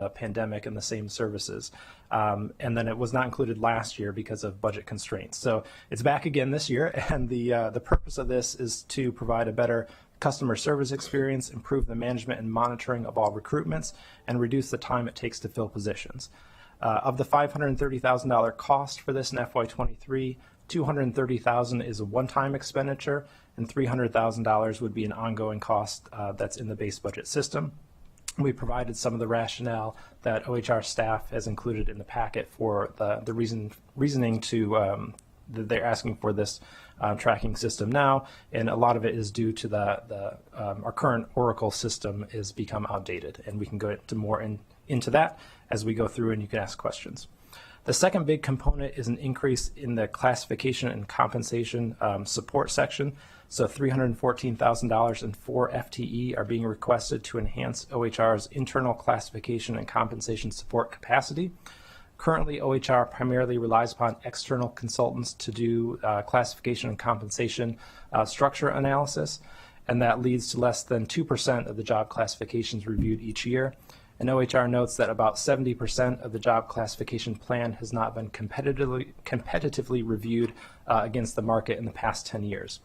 pandemic and the same services. And then it was not included last year because of budget constraints. So it's back again this year, and the purpose of this is to provide a better customer service experience, improve the management and monitoring of all recruitments, and reduce the time it takes to fill positions. Of the $530,000 cost for this in FY23, $230,000 is a one-time expenditure, and $300,000 would be an ongoing cost that's in the base budget system. We provided some of the rationale that OHR staff has included in the packet for the reasoning to that they're asking for this tracking system now, and a lot of it is due to our current Oracle system is become outdated, and we can go into more into that as we go through, and you can ask questions. The second big component is an increase in the classification and compensation support section. So $314,000 and 4 FTE are being requested to enhance OHR's internal classification and compensation support capacity. Currently, OHR primarily relies upon external consultants to do classification and compensation structure analysis, and that leads to less than 2% of the job classifications reviewed each year. And OHR notes that about 70% of the job classification plan has not been competitively reviewed against the market in the past 10 years.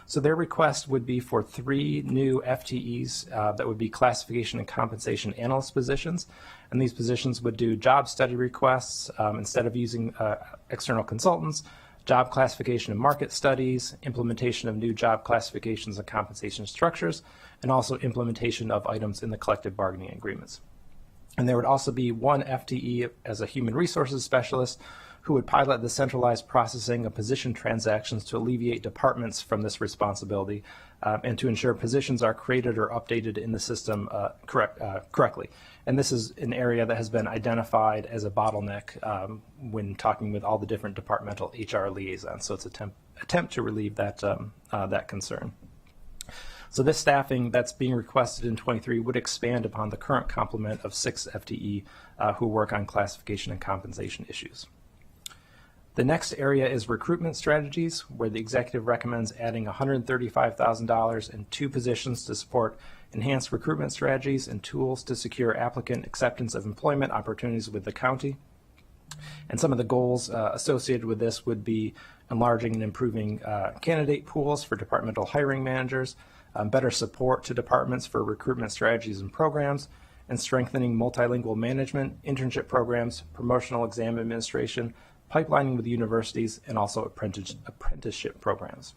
So their request would be for 3 new FTEs that would be classification and compensation analyst positions. And these positions would do job study requests instead of using external consultants, job classification and market studies, implementation of new job classifications and compensation structures, and also implementation of items in the collective bargaining agreements. And there would also be 1 FTE as a human resources specialist who would pilot the centralized processing of position transactions to alleviate departments from this responsibility and to ensure positions are created or updated in the system correctly. And this is an area that has been identified as a bottleneck when talking with all the different departmental HR liaisons. So it's an attempt to relieve that, that concern. So this staffing that's being requested in 23 would expand upon the current complement of 6 FTE who work on classification and compensation issues. The next area is recruitment strategies, where the executive recommends adding $135,000 and 2 positions to support enhanced recruitment strategies and tools to secure applicant acceptance of employment opportunities with the county. And some of the goals associated with this would be enlarging and improving candidate pools for departmental hiring managers, better support to departments for recruitment strategies and programs, and strengthening multilingual management, internship programs, promotional exam administration, pipelining with universities, and also apprenticeship programs.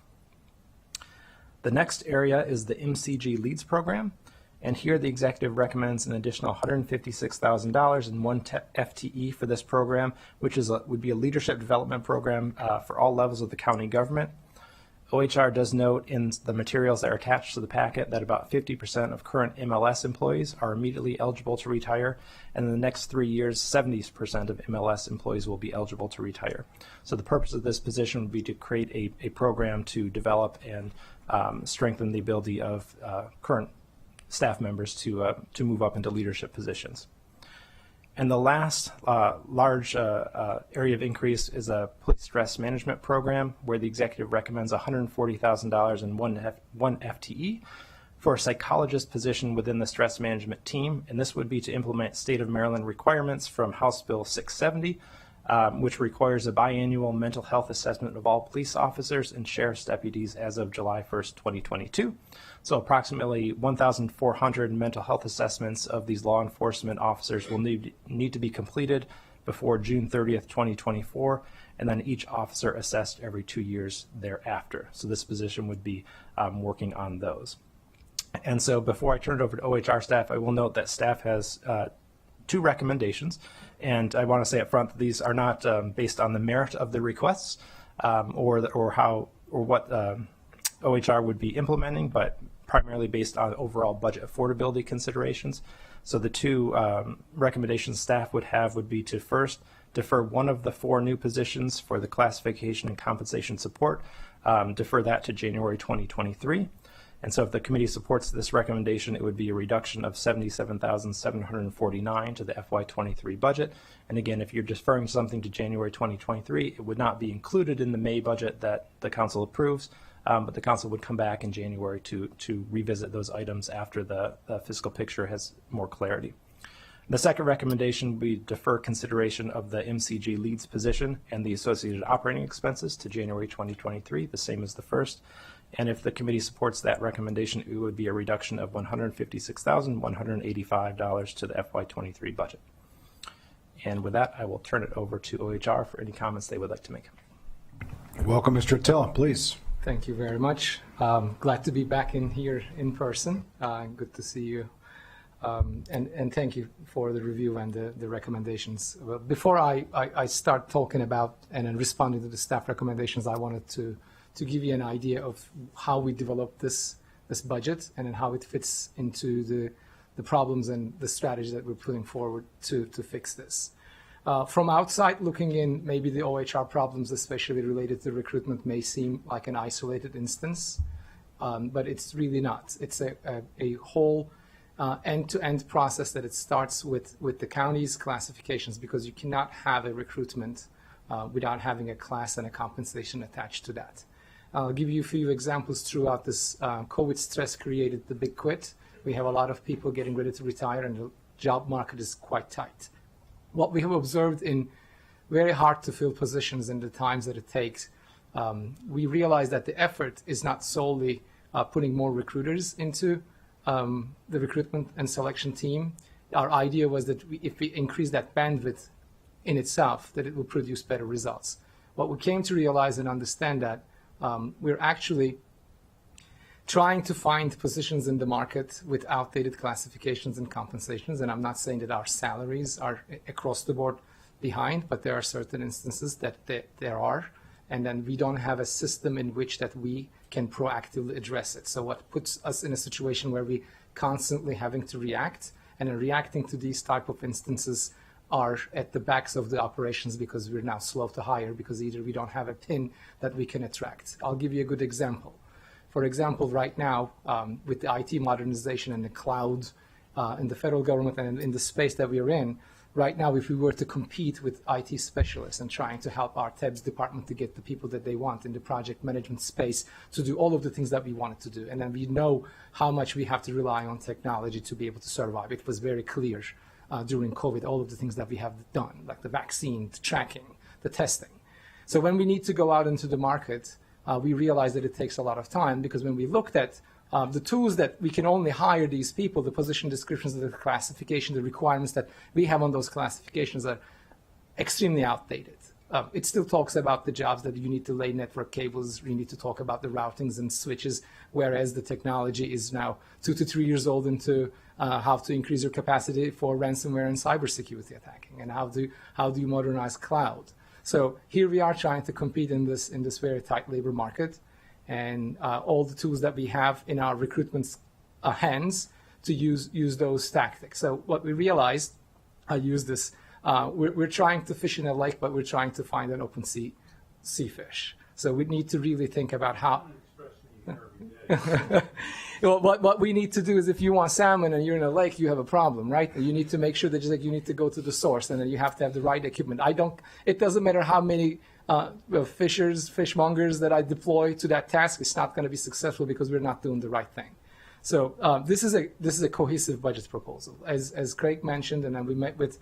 The next area is the Mcg Leads Program, and here the executive recommends an additional $156,000 and 1 FTE for this program, which would be a leadership development program for all levels of the county government. OHR does note in the materials that are attached to the packet that about 50% of current MLS employees are immediately eligible to retire, and in the next 3 years, 70% of MLS employees will be eligible to retire. So the purpose of this position would be to create a program to develop and strengthen the ability of current staff members to move up into leadership positions. And the last large area of increase is a police stress management program, where the executive recommends $140,000 and 1 FTE for a psychologist position within the stress management team. And this would be to implement state of Maryland requirements from House Bill 670, which requires a biannual mental health assessment of all police officers and sheriff's deputies as of July 1st, 2022. So approximately 1,400 mental health assessments of these law enforcement officers will need to be completed before June 30th, 2024, and then each officer assessed every 2 years thereafter. So this position would be working on those. And so before I turn it over to OHR staff, I will note that staff has 2 recommendations, and I want to say up front that these are not based on the merit of the requests or what OHR would be implementing, but primarily based on overall budget affordability considerations. So the 2 recommendations staff would be to first defer 1 of the 4 new positions for the classification and compensation support, defer that to January 2023. And so if the committee supports this recommendation, it would be a reduction of $77,749 to the FY23 budget. And again, if you're deferring something to January 2023, it would not be included in the May budget that the council approves, but the council would come back in January to revisit those items after the fiscal picture has more clarity. The second recommendation, we defer consideration of the Mcg Leads position and the associated operating expenses to January 2023, the same as the first. And if the committee supports that recommendation, it would be a reduction of $156,185 to the FY23 budget. And with that, I will turn it over to OHR for any comments they would like to make. Welcome, Mr. Attila, please. Thank you very much. Glad to be back in here in person. Good to see you. And thank you for the review and the recommendations. Well, before I start talking about and then responding to the staff recommendations, I wanted to give you an idea of how we developed this budget and then how it fits into the problems and the strategy that we're putting forward to fix this. From outside looking in, maybe the OHR problems, especially related to recruitment, may seem like an isolated instance, but it's really not. It's a whole end-to-end process that it starts with the county's classifications, because you cannot have a recruitment without having a class and a compensation attached to that. I'll give you a few examples throughout this. COVID stress created the big quit. We have a lot of people getting ready to retire, and the job market is quite tight. What we have observed in very hard to fill positions in the times that it takes, we realize that the effort is not solely putting more recruiters into the recruitment and selection team. Our idea was that if we increase that bandwidth in itself, that it will produce better results. What we came to realize and understand that we're actually trying to find positions in the market with outdated classifications and compensations. And I'm not saying that our salaries are across the board behind, but there are certain instances that there are. And then we don't have a system in which that we can proactively address it. So what puts us in a situation where we constantly having to react, and in reacting to these type of instances are at the backs of the operations, because we're now slow to hire, because either we don't have a pin that we can attract. I'll give you a good example. For example, right now, with the IT modernization and the cloud in the federal government and in the space that we are in, right now, if we were to compete with IT specialists and trying to help our TEBS department to get the people that they want in the project management space to do all of the things that we wanted to do, and then we know how much we have to rely on technology to be able to survive. It was very clear during COVID, all of the things that we have done, like the vaccine, the tracking, the testing. So when we need to go out into the market, we realize that it takes a lot of time, because when we looked at the tools that we can only hire these people, the position descriptions, the classification, the requirements that we have on those classifications are extremely outdated. It still talks about the jobs that you need to lay network cables, you need to talk about the routings and switches, whereas the technology is now 2 to 3 years old into how to increase your capacity for ransomware and cybersecurity attacking, and how do you modernize cloud. So here we are trying to compete in this very tight labor market, and all the tools that we have in our recruitment hands to use those tactics. So what we realized, I use this, we're trying to fish in a lake, but we're trying to find an open sea fish. So we need to really think about how. Well, what we need to do is, if you want salmon and you're in a lake, you have a problem, right? You need to make sure that you need to go to the source, and then you have to have the right equipment. It doesn't matter how many fishmongers that I deploy to that task, it's not going to be successful because we're not doing the right thing. So this is a cohesive budget proposal. As Craig mentioned, and then we met with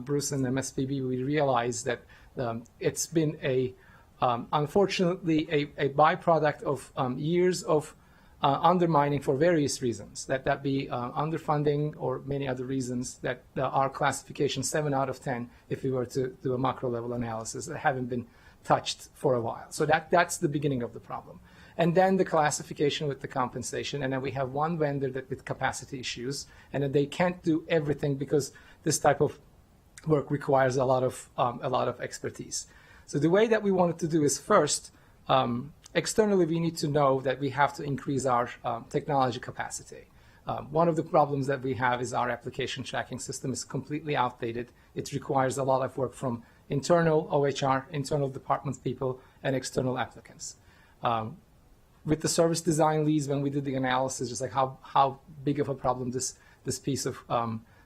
Bruce and MSPB, we realized that it's been unfortunately a byproduct of years of undermining for various reasons, that be underfunding or many other reasons, that our classification 7 out of 10, if we were to do a macro level analysis, that haven't been touched for a while. So that's the beginning of the problem. And then the classification with the compensation, and then we have one vendor that with capacity issues, and then they can't do everything because this type of work requires a lot of expertise. So the way that we wanted to do is, first, externally, we need to know that we have to increase our technology capacity. One of the problems that we have is our application tracking system is completely outdated. It requires a lot of work from internal OHR, internal department people, and external applicants. With the service design leads, when we did the analysis, just like how big of a problem this piece of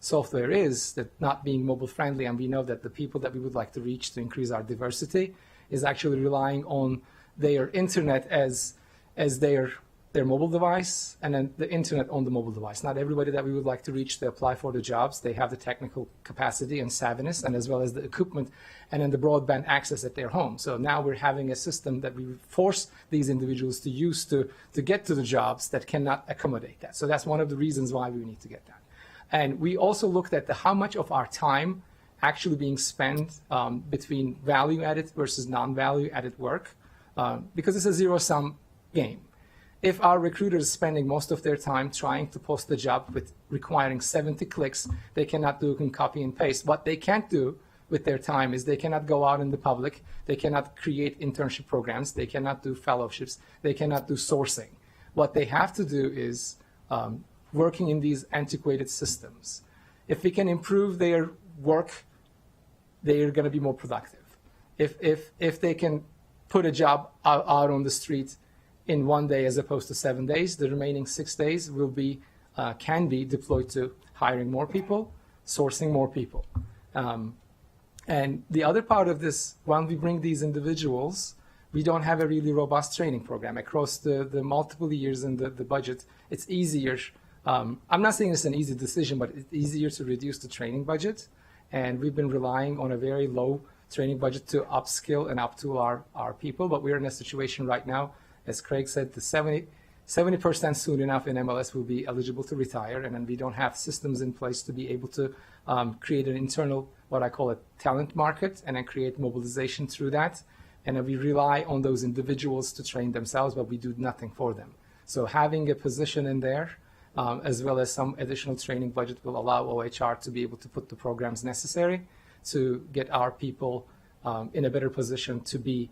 software is, that not being mobile friendly, and we know that the people that we would like to reach to increase our diversity is actually relying on their internet as their their mobile device, and then the internet on the mobile device. Not everybody that we would like to reach to apply for the jobs, they have the technical capacity and savviness, and as well as the equipment, and then the broadband access at their home. So now we're having a system that we force these individuals to use to get to the jobs that cannot accommodate that. So that's one of the reasons why we need to get that. And we also looked at how much of our time actually being spent between value-added versus non-value-added work, because it's a zero-sum game. If our recruiter is spending most of their time trying to post a job with requiring 70 clicks, they cannot do copy and paste. What they can't do with their time is they cannot go out in the public, they cannot create internship programs, they cannot do fellowships, they cannot do sourcing. What they have to do is working in these antiquated systems. If we can improve their work, they are going to be more productive. If they can put a job out on the street in 1 day as opposed to 7 days, the remaining 6 days will be can be deployed to hiring more people, sourcing more people. And the other part of this, when we bring these individuals, we don't have a really robust training program across the multiple years in the budget. It's easier. I'm not saying it's an easy decision, but it's easier to reduce the training budget. And we've been relying on a very low training budget to upskill and uptool our people. But we're in a situation right now, as Craig said, the 70% soon enough in MLS will be eligible to retire, and then we don't have systems in place to be able to create an internal, what I call a talent market, and then create mobilization through that. And then we rely on those individuals to train themselves, but we do nothing for them. So having a position in there, as well as some additional training budget, will allow OHR to be able to put the programs necessary to get our people in a better position to be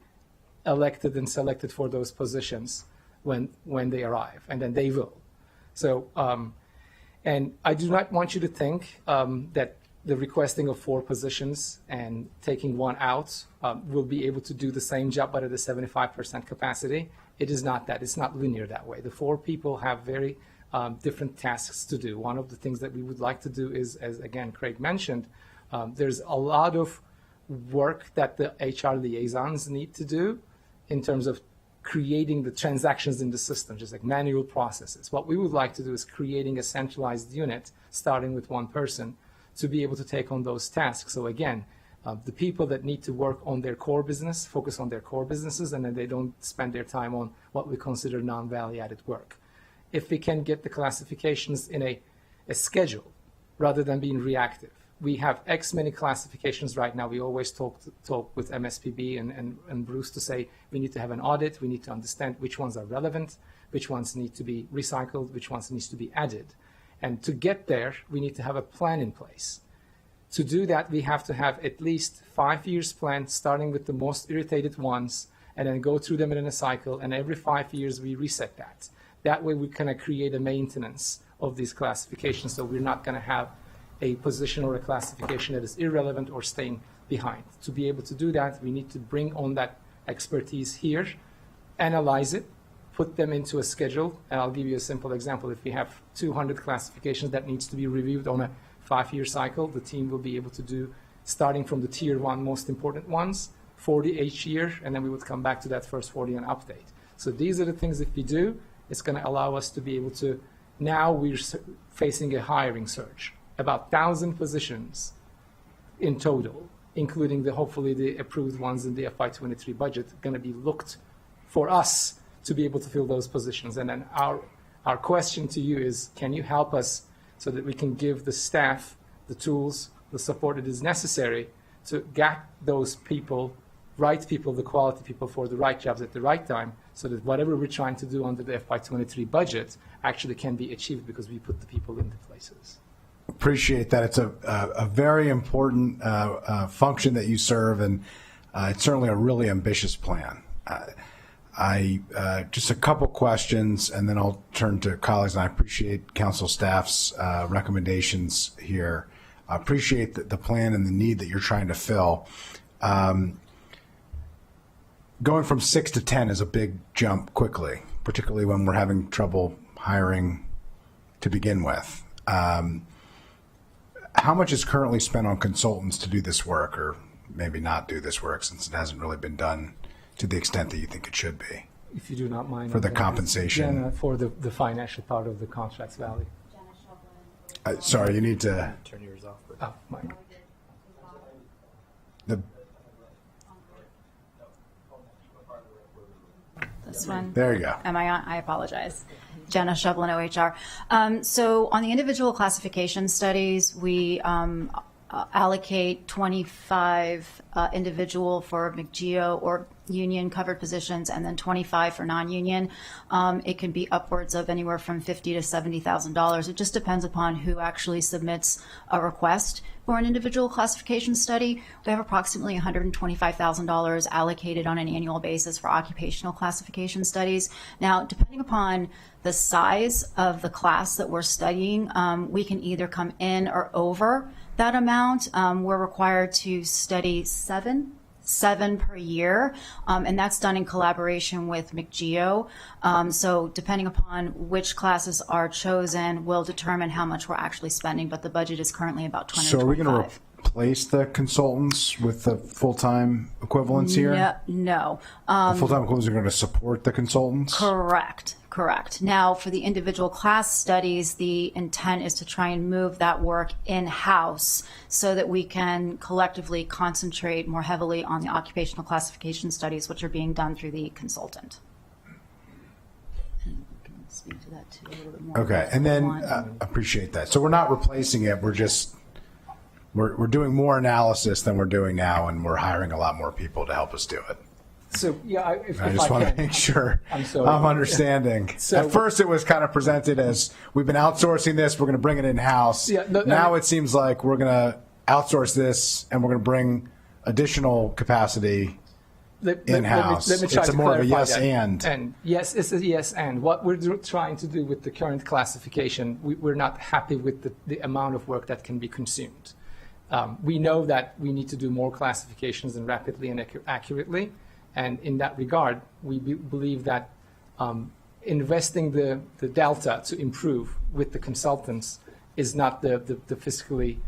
elected and selected for those positions when they arrive, and then they will. So, and I do not want you to think that the requesting of 4 positions and taking 1 out will be able to do the same job, but at a 75% capacity. It is not that. It's not linear that way. The 4 people have very different tasks to do. One of the things that we would like to do is, as again Craig mentioned, there's a lot of work that the HR liaisons need to do in terms of creating the transactions in the system, just like manual processes. What we would like to do is creating a centralized unit, starting with 1 person, to be able to take on those tasks. So again, the people that need to work on their core business, focus on their core businesses, and then they don't spend their time on what we consider non-value added work. If we can get the classifications in a schedule rather than being reactive. We have X many classifications right now. We always talk with MSPB and Bruce to say we need to have an audit. We need to understand which ones are relevant, which ones need to be recycled, which ones needs to be added. And to get there, we need to have a plan in place. To do that, we have to have at least 5 years plan, starting with the most irritated ones, and then go through them in a cycle. And every 5 years, we reset that. That way, we kind of create a maintenance of these classifications. So we're not going to have a position or a classification that is irrelevant or staying behind. To be able to do that, we need to bring on that expertise here, analyze it, put them into a schedule. And I'll give you a simple example. If we have 200 classifications that needs to be reviewed on a 5-year cycle, the team will be able to do, starting from the tier 1 most important ones, 40 each year, and then we would come back to that first 40 and update. So these are the things if we do, it's going to allow us to be able to, now we're facing a hiring surge. About 1,000 positions in total, including hopefully the approved ones in the FY23 budget, going to be looked for us to be able to fill those positions. And then our question to you is, can you help us so that we can give the staff the tools, the support that is necessary to get those people, right people, the quality people for the right jobs at the right time, so that whatever we're trying to do under the FY23 budget actually can be achieved because we put the people into places. Appreciate that. It's a very important function that you serve, and it's certainly a really ambitious plan. I just a couple questions, and then I'll turn to colleagues. And I appreciate council staff's recommendations here. I appreciate the plan and the need that you're trying to fill. Going from 6 to 10 is a big jump quickly, particularly when we're having trouble hiring to begin with. How much is currently spent on consultants to do this work, or maybe not do this work, since it hasn't really been done to the extent that you think it should be? if you do not mind. For the compensation. Jenna, for the financial part of the contracts value. Sorry, you need to. Turn yours off. Oh, Mike. The, This one. there you go. Am I on? I apologize. Jenna Shovlin, OHR. So on the individual classification studies, we allocate 25 individual for McGeo or union covered positions, and then 25 for non-union. It can be upwards of anywhere from $50,000 to $70,000. It just depends upon who actually submits a request for an individual classification study. We have approximately $125,000 allocated on an annual basis for occupational classification studies. Now, depending upon the size of the class that we're studying, we can either come in or over that amount. We're required to study seven per year, and that's done in collaboration with McGeo. So depending upon which classes are chosen will determine how much we're actually spending, but the budget is currently about 225. So are we going to replace the consultants with the full-time equivalents here? No. The full-time equivalents are going to support the consultants? Correct. Now, for the individual class studies, the intent is to try and move that work in-house so that we can collectively concentrate more heavily on the occupational classification studies, which are being done through the consultant. And we can speak to that too a little bit more. Okay, and then appreciate that. So we're not replacing it. We're just we're doing more analysis than we're doing now, and we're hiring a lot more people to help us do it. So, yeah, if I just want to make sure I'm understanding. So, at first, it was kind of presented as we've been outsourcing this, we're going to bring it in-house. Yeah, now it seems like we're going to outsource this and we're going to bring additional capacity in-house. Let me try it's to more of a clarify yes that. and. Yes, it's a yes and. What we're trying to do with the current classification, we're not happy with the amount of work that can be consumed. We know that we need to do more classifications and rapidly and accurately. And in that regard, we believe that investing the delta to improve with the consultants is not the fiscally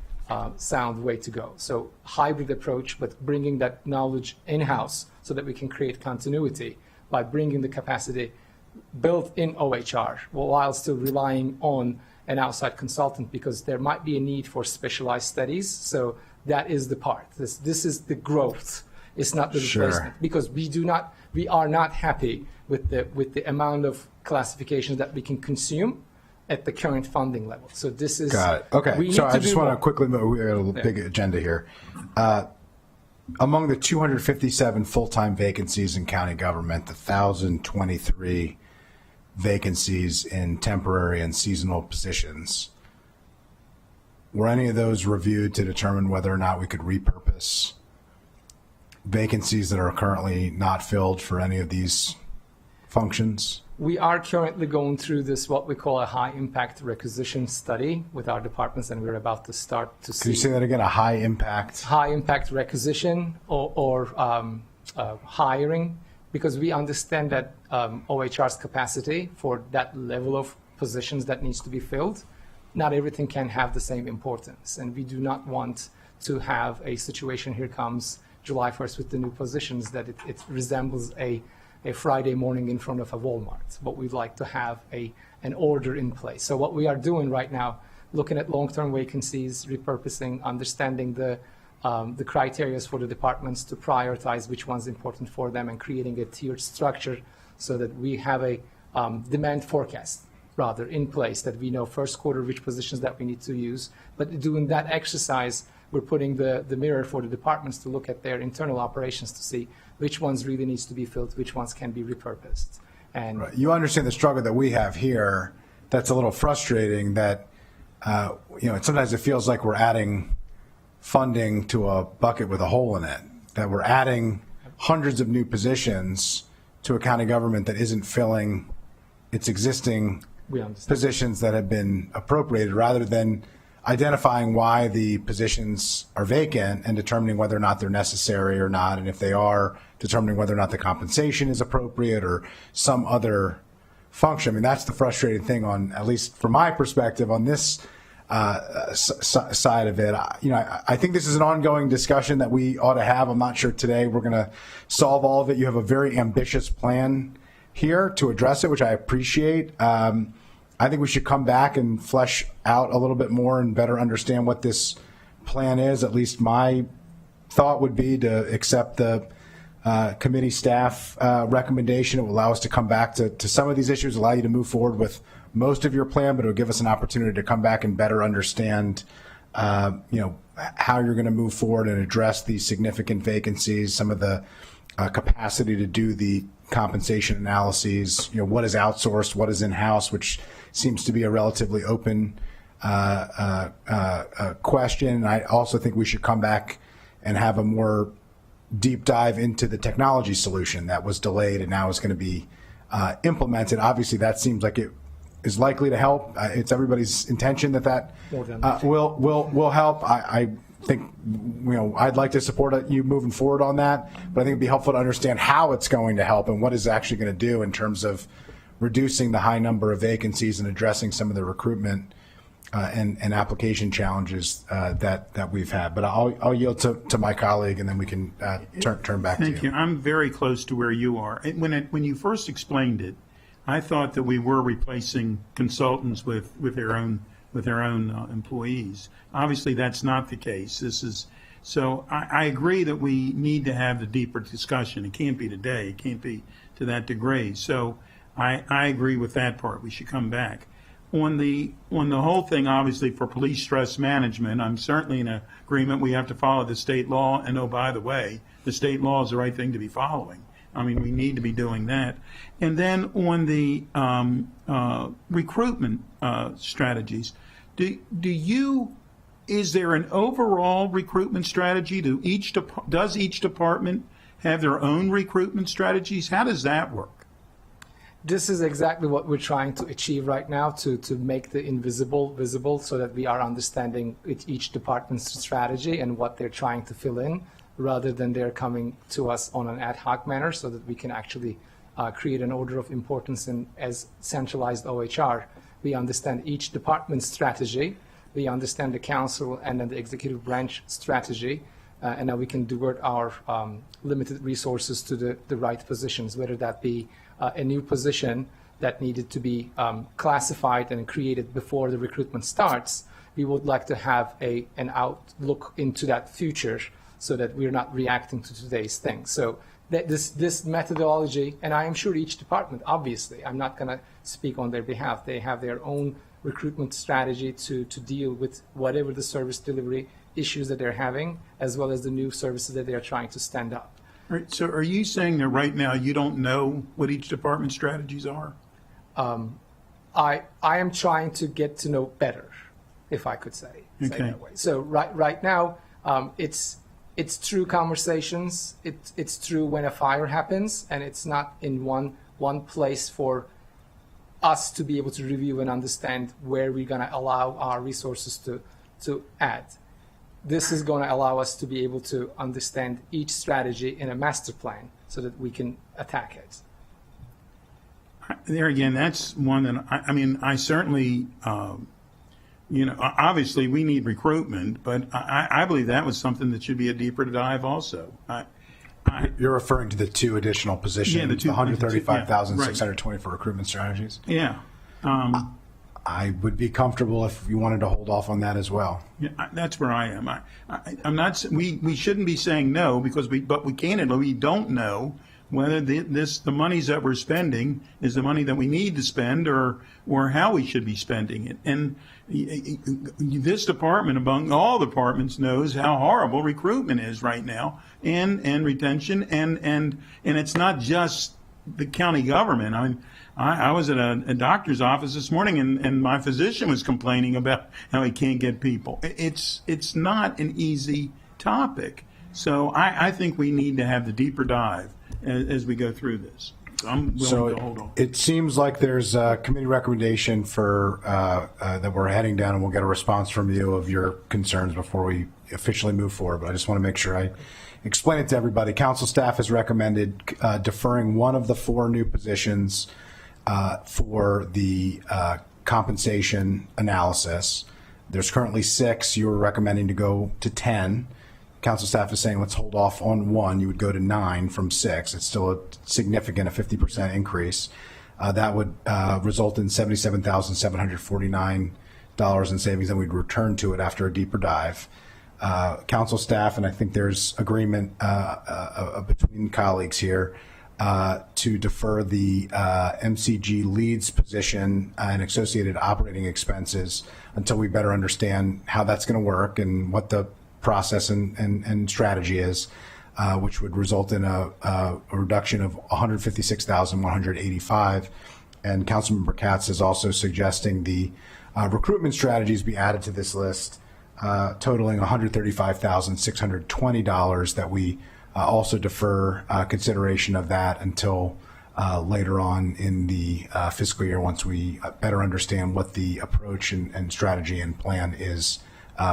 sound way to go. So hybrid approach, but bringing that knowledge in-house so that we can create continuity by bringing the capacity built in OHR while still relying on an outside consultant, because there might be a need for specialized studies. So that is the part. This is the growth. It's not the replacement, because we are not happy with the amount of classifications that we can consume at the current funding level. So this is Got it. Okay. So I just want to quickly move. We got a big agenda here. Among the 257 full-time vacancies in county government, the 1,023 vacancies in temporary and seasonal positions, were any of those reviewed to determine whether or not we could repurpose vacancies that are currently not filled for any of these functions? We are currently going through this, what we call a high impact requisition study with our departments, and we're about to start to see. Can you say that again? A high impact? High impact requisition or hiring, because we understand that OHR's capacity for that level of positions that needs to be filled, not everything can have the same importance. And we do not want to have a situation, here comes July 1st with the new positions, that it resembles a Friday morning in front of a Walmart. But we'd like to have an order in place. So what we are doing right now, looking at long-term vacancies, repurposing, understanding the criteria for the departments to prioritize which one's important for them, and creating a tiered structure so that we have a demand forecast rather in place, that we know first quarter which positions that we need to use. But doing that exercise, we're putting the mirror for the departments to look at their internal operations to see which ones really needs to be filled, which ones can be repurposed. And right. You understand the struggle that we have here. That's a little frustrating that, sometimes it feels like we're adding funding to a bucket with a hole in it, that we're adding hundreds of new positions to a county government that isn't filling its existing positions that have been appropriated, rather than identifying why the positions are vacant and determining whether or not they're necessary or not, and if they are, determining whether or not the compensation is appropriate or some other function. I mean, that's the frustrating thing, on, at least from my perspective, on this side of it. I think this is an ongoing discussion that we ought to have. I'm not sure today we're going to solve all of it. You have a very ambitious plan here to address it, which I appreciate. I think we should come back and flesh out a little bit more and better understand what this plan is. At least my thought would be to accept the committee staff recommendation. It will allow us to come back to some of these issues, allow you to move forward with most of your plan, but it will give us an opportunity to come back and better understand how you're going to move forward and address these significant vacancies, some of the capacity to do the compensation analyses, what is outsourced, what is in-house, which seems to be a relatively open question. I also think we should come back and have a more deep dive into the technology solution that was delayed and now is going to be implemented. Obviously, that seems like it is likely to help. It's everybody's intention that will help. I think I'd like to support you moving forward on that, but I think it'd be helpful to understand how it's going to help and what it's actually going to do in terms of reducing the high number of vacancies and addressing some of the recruitment and application challenges that we've had. But I'll yield to my colleague, and then we can turn back to you. Thank you. I'm very close to where you are. When you first explained it, I thought that we were replacing consultants with their own employees. Obviously, that's not the case. So I agree that we need to have the deeper discussion. It can't be today. It can't be to that degree. So I agree with that part. We should come back. On the whole thing, obviously, for police stress management, I'm certainly in agreement. We have to follow the state law. And, oh, by the way, the state law is the right thing to be following. I mean, we need to be doing that. And then on the recruitment strategies, is there an overall recruitment strategy? Does each department have their own recruitment strategies? How does that work? This is exactly what we're trying to achieve right now, to make the invisible visible, so that we are understanding each department's strategy and what they're trying to fill in, rather than they're coming to us on an ad hoc manner, so that we can actually create an order of importance. And as centralized OHR, we understand each department's strategy, we understand the council and then the executive branch strategy, and now we can divert our limited resources to the right positions, whether that be a new position that needed to be classified and created before the recruitment starts. We would like to have an outlook into that future, so that we're not reacting to today's things. So this methodology, and I am sure each department, obviously, I'm not going to speak on their behalf, they have their own recruitment strategy to deal with whatever the service delivery issues that they're having, as well as the new services that they're trying to stand up. Right, so are you saying that right now you don't know what each department's strategies are? I am trying to get to know better, if I could say that way. So right now, it's through conversations. It's through when a fire happens, and it's not in one place for us to be able to review and understand where we're going to allow our resources to add. This is going to allow us to be able to understand each strategy in a master plan, so that we can attack it. There again, that's one that I certainly. Obviously we need recruitment, but I believe that was something that should be a deeper dive also. You're referring to the two additional positions, Yeah, the two- 135,620 for recruitment strategies? Yeah. I would be comfortable if you wanted to hold off on that as well. Yeah, that's where I am. I'm not. We shouldn't be saying no, because we candidly we don't know whether the monies that we're spending is the money that we need to spend, or how we should be spending it. And this department, among all departments, knows how horrible recruitment is right now, and retention, and it's not just the county government. I mean, I was at a doctor's office this morning, and my physician was complaining about how he can't get people. It's not an easy topic. So I think we need to have the deeper dive as we go through this. I'm willing to hold on. It seems like there's a committee recommendation for that we're heading down, and we'll get a response from you of your concerns before we officially move forward. But I just want to make sure I explain it to everybody. Council staff has recommended deferring one of the 4 new positions for the compensation analysis. There's currently 6. You were recommending to go to 10. council staff is saying, let's hold off on 1, you would go to 9 from 6. It's still a significant, a 50% increase. That would result in $77,749 in savings, and we'd return to it after a deeper dive. Council staff, and I think there's agreement between colleagues here, to defer the Mcg Leads position and associated operating expenses until we better understand how that's going to work and what the process and strategy is, which would result in a reduction of $156,185. And Councilmember Katz is also suggesting the recruitment strategies be added to this list, totaling $135,620, that we also defer consideration of that until later on in the fiscal year, once we better understand what the approach and strategy and plan is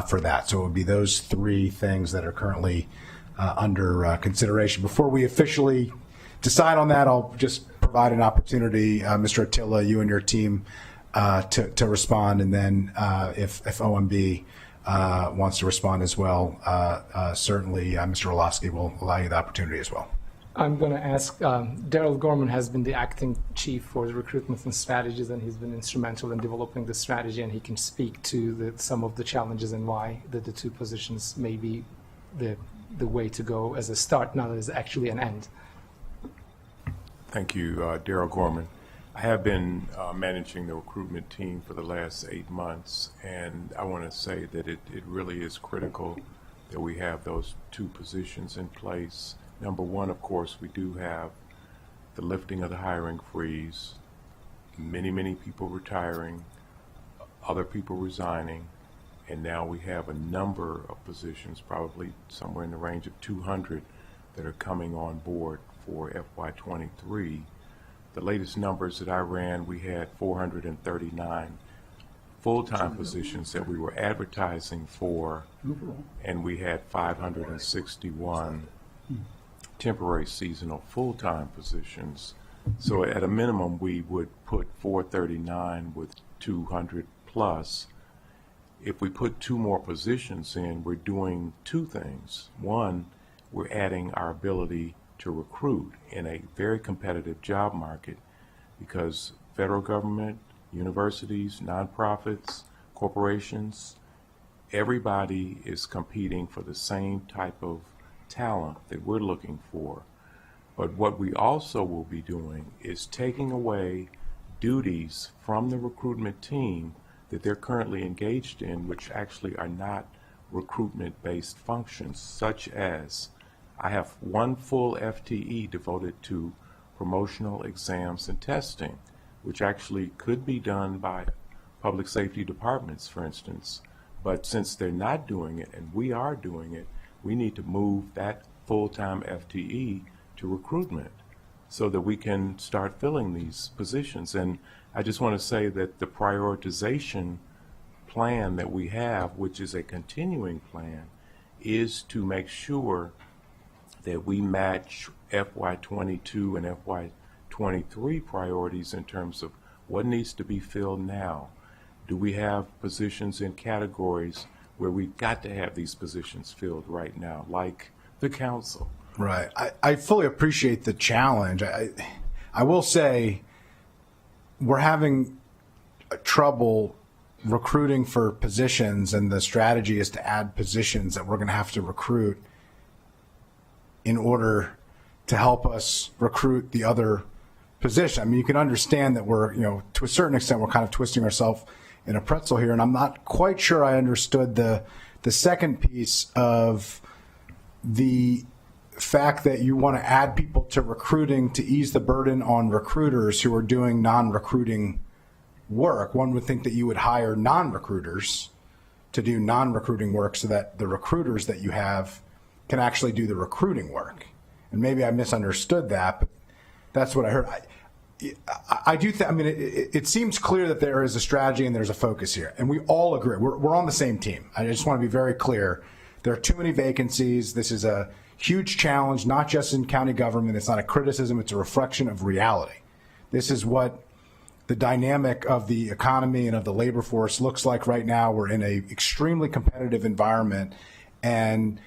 for that. So it would be those 3 things that are currently under consideration. Before we officially decide on that, I'll just provide an opportunity, Mr. Attila, you and your team, to respond, and then if OMB wants to respond as well, certainly Mr. Orlovsky will allow you the opportunity as well. I'm going to ask, Daryl Gorman has been the acting chief for the recruitment and strategies, and he's been instrumental in developing the strategy, and he can speak to some of the challenges and why the 2 positions may be the way to go as a start, not as actually an end. Thank you, Daryl Gorman. I have been managing the recruitment team for the last 8 months, and I want to say that it really is critical that we have those 2 positions in place. Number one, of course, we do have the lifting of the hiring freeze, many people retiring, other people resigning, and now we have a number of positions, probably somewhere in the range of 200, that are coming on board for FY23. The latest numbers that I ran, we had 439 full-time positions that we were advertising for, and we had 561 temporary seasonal full-time positions. So at a minimum, we would put 439 with 200 plus. If we put 2 more positions in, we're doing 2 things. One, we're adding our ability to recruit in a very competitive job market, because federal government, universities, nonprofits, corporations, everybody is competing for the same type of talent that we're looking for. But what we also will be doing is taking away duties from the recruitment team that they're currently engaged in, which actually are not recruitment-based functions, such as I have 1 full FTE devoted to promotional exams and testing, which actually could be done by public safety departments, for instance. But since they're not doing it and we are doing it, we need to move that full-time FTE to recruitment so that we can start filling these positions. And I just want to say that the prioritization plan that we have, which is a continuing plan, is to make sure that we match FY22 and FY23 priorities in terms of what needs to be filled now. Do we have positions in categories where we've got to have these positions filled right now, like the council? Right. I fully appreciate the challenge. I will say we're having trouble recruiting for positions, and the strategy is to add positions that we're going to have to recruit in order to help us recruit the other position. I mean, you can understand that we're, to a certain extent, we're kind of twisting ourselves in a pretzel here, and I'm not quite sure I understood the second piece of the fact that you want to add people to recruiting to ease the burden on recruiters who are doing non-recruiting work. One would think that you would hire non-recruiters to do non-recruiting work so that the recruiters that you have can actually do the recruiting work. And maybe I misunderstood that, but that's what I heard. I do think, it seems clear that there is a strategy and there's a focus here, and we all agree. We're on the same team. I just want to be very clear. There are too many vacancies. This is a huge challenge, not just in county government. It's not a criticism. It's a reflection of reality. This is what the dynamic of the economy and of the labor force looks like right now. We're in an extremely competitive environment, and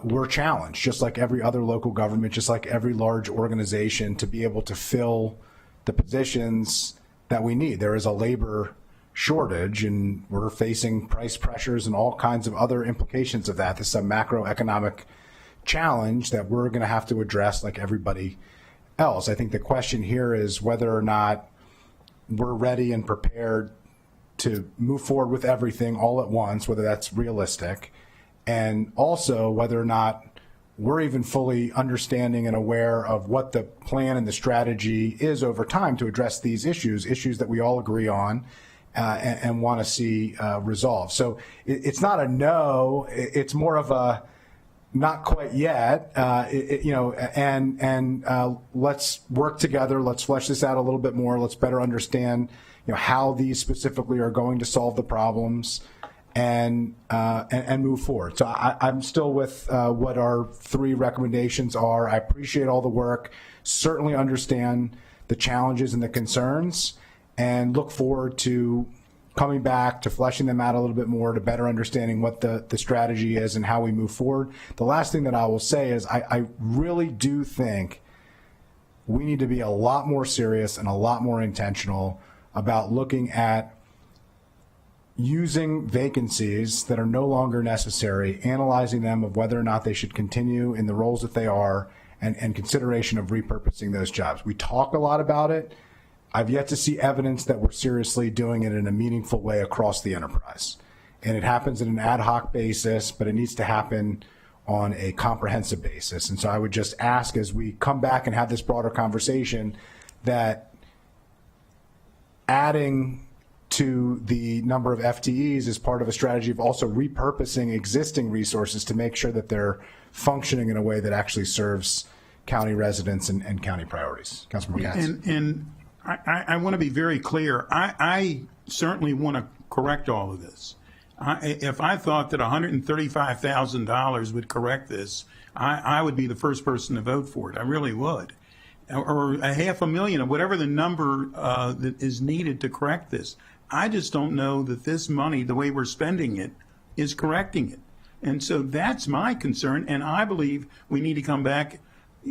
we're challenged, just like every other local government, just like every large organization, to be able to fill the positions that we need. There is a labor shortage, and we're facing price pressures and all kinds of other implications of that. This is a macroeconomic challenge that we're going to have to address like everybody else. I think the question here is whether or not we're ready and prepared to move forward with everything all at once, whether that's realistic, and also whether or not we're even fully understanding and aware of what the plan and the strategy is over time to address these issues that we all agree on and want to see resolved. So it's not a no, it's more of a not quite yet, let's work together. Let's flesh this out a little bit more. Let's better understand, how these specifically are going to solve the problems, and move forward. So I'm still with what our 3 recommendations are. I appreciate all the work, certainly understand the challenges and the concerns, and look forward to coming back to fleshing them out a little bit more, to better understanding what the strategy is and how we move forward. The last thing that I will say is I really do think we need to be a lot more serious and a lot more intentional about looking at using vacancies that are no longer necessary, analyzing them of whether or not they should continue in the roles that they are, and consideration of repurposing those jobs. We talk a lot about it. I've yet to see evidence that we're seriously doing it in a meaningful way across the enterprise. And it happens on an ad hoc basis, but it needs to happen on a comprehensive basis. And so I would just ask, as we come back and have this broader conversation, that adding to the number of FTEs is part of a strategy of also repurposing existing resources to make sure that they're functioning in a way that actually serves county residents and county priorities. Councilman Mcps. And I want to be very clear. I certainly want to correct all of this. If I thought that $135,000 would correct this, I would be the first person to vote for it. I really would. Or $500,000, or whatever the number that is needed to correct this. I just don't know that this money, the way we're spending it, is correcting it. And so that's my concern, and I believe we need to come back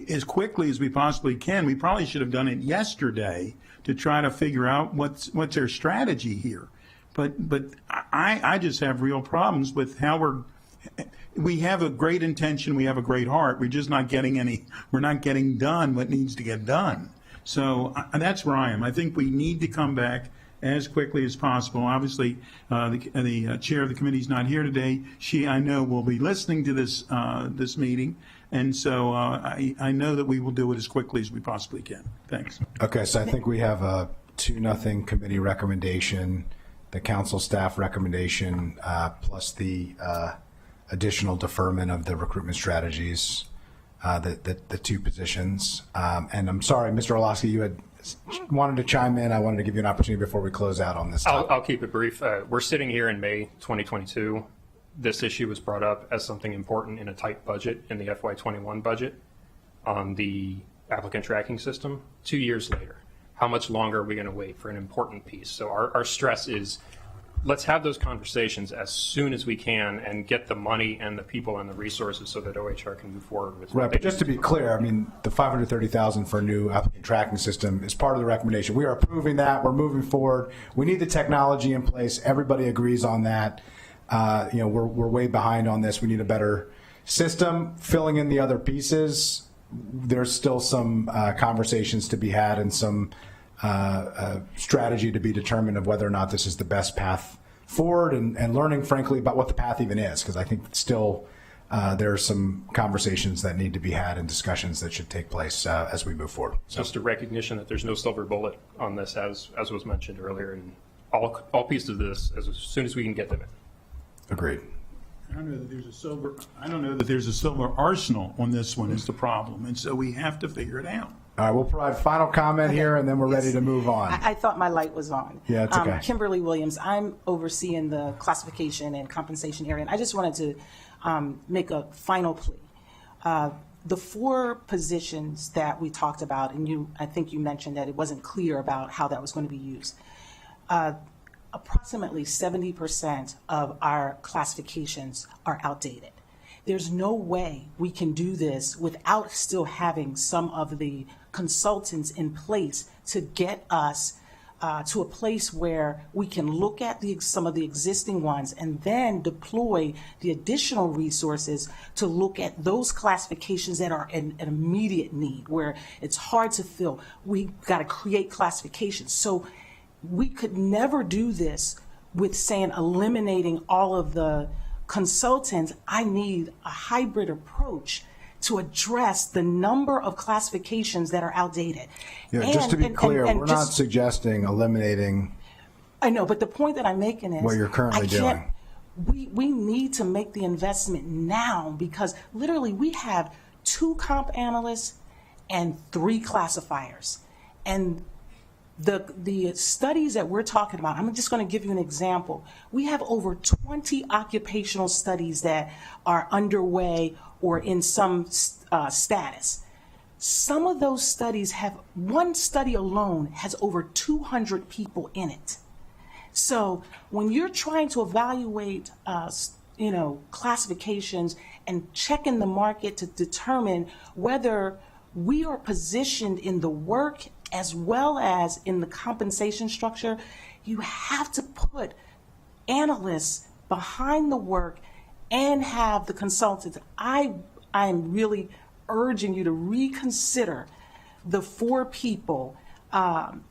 as quickly as we possibly can. We probably should have done it yesterday to try to figure out what's our strategy here. But I just have real problems with how we have a great intention, we have a great heart, we're just not getting we're not getting done what needs to get done. So that's where I am. I think we need to come back as quickly as possible. Obviously, the chair of the committee is not here today. She, I know, will be listening to this meeting. And so I know that we will do it as quickly as we possibly can. Thanks. Okay, so I think we have a 2-0 committee recommendation, the council staff recommendation, plus the additional deferment of the recruitment strategies, the 2 positions. And I'm sorry, Mr. Orlowski, you had wanted to chime in. I wanted to give you an opportunity before we close out on this topic. I'll keep it brief. We're sitting here in May 2022. This issue was brought up as something important in a tight budget in the FY21 budget on the applicant tracking system. 2 years later, how much longer are we going to wait for an important piece? So our stress is, let's have those conversations as soon as we can and get the money and the people and the resources so that OHR can move forward with. Right, but just to be clear, I mean, the $530,000 for a new applicant tracking system is part of the recommendation. We are approving that. We're moving forward. We need the technology in place. Everybody agrees on that. We're way behind on this. We need a better system. Filling in the other pieces, there's still some conversations to be had and some strategy to be determined of whether or not this is the best path forward, and learning, frankly, about what the path even is, because I think still there are some conversations that need to be had and discussions that should take place as we move forward. So. Just a recognition that there's no silver bullet on this, as was mentioned earlier, and all pieces of this as soon as we can get them in. Agreed. I don't know that there's a silver arsenal on this one is the problem, and so we have to figure it out. All right, we'll provide final comment here, and then we're ready to move on. I thought my light was on. Yeah, it's okay. Kimberly Williams. I'm overseeing the classification and compensation area, and I just wanted to make a final plea. The 4 positions that we talked about, and I think you mentioned that it wasn't clear about how that was going to be used. Approximately 70% of our classifications are outdated. there's no way we can do this without still having some of the consultants in place to get us to a place where we can look at some of the existing ones and then deploy the additional resources to look at those classifications that are an immediate need, where it's hard to fill. We've got to create classifications. So we could never do this with saying eliminating all of the consultants. I need a hybrid approach to address the number of classifications that are outdated. Yeah, just to be clear, we're not suggesting eliminating. I know, but the point that I'm making is what you're currently doing. We need to make the investment now, because literally we have 2 comp analysts and 3 classifiers. And the studies that we're talking about, I'm just going to give you an example. We have over 20 occupational studies that are underway or in some status. Some of those studies one study alone has over 200 people in it. So when you're trying to evaluate, classifications and checking the market to determine whether we are positioned in the work as well as in the compensation structure, you have to put analysts behind the work and have the consultants. I'm really urging you to reconsider the 4 people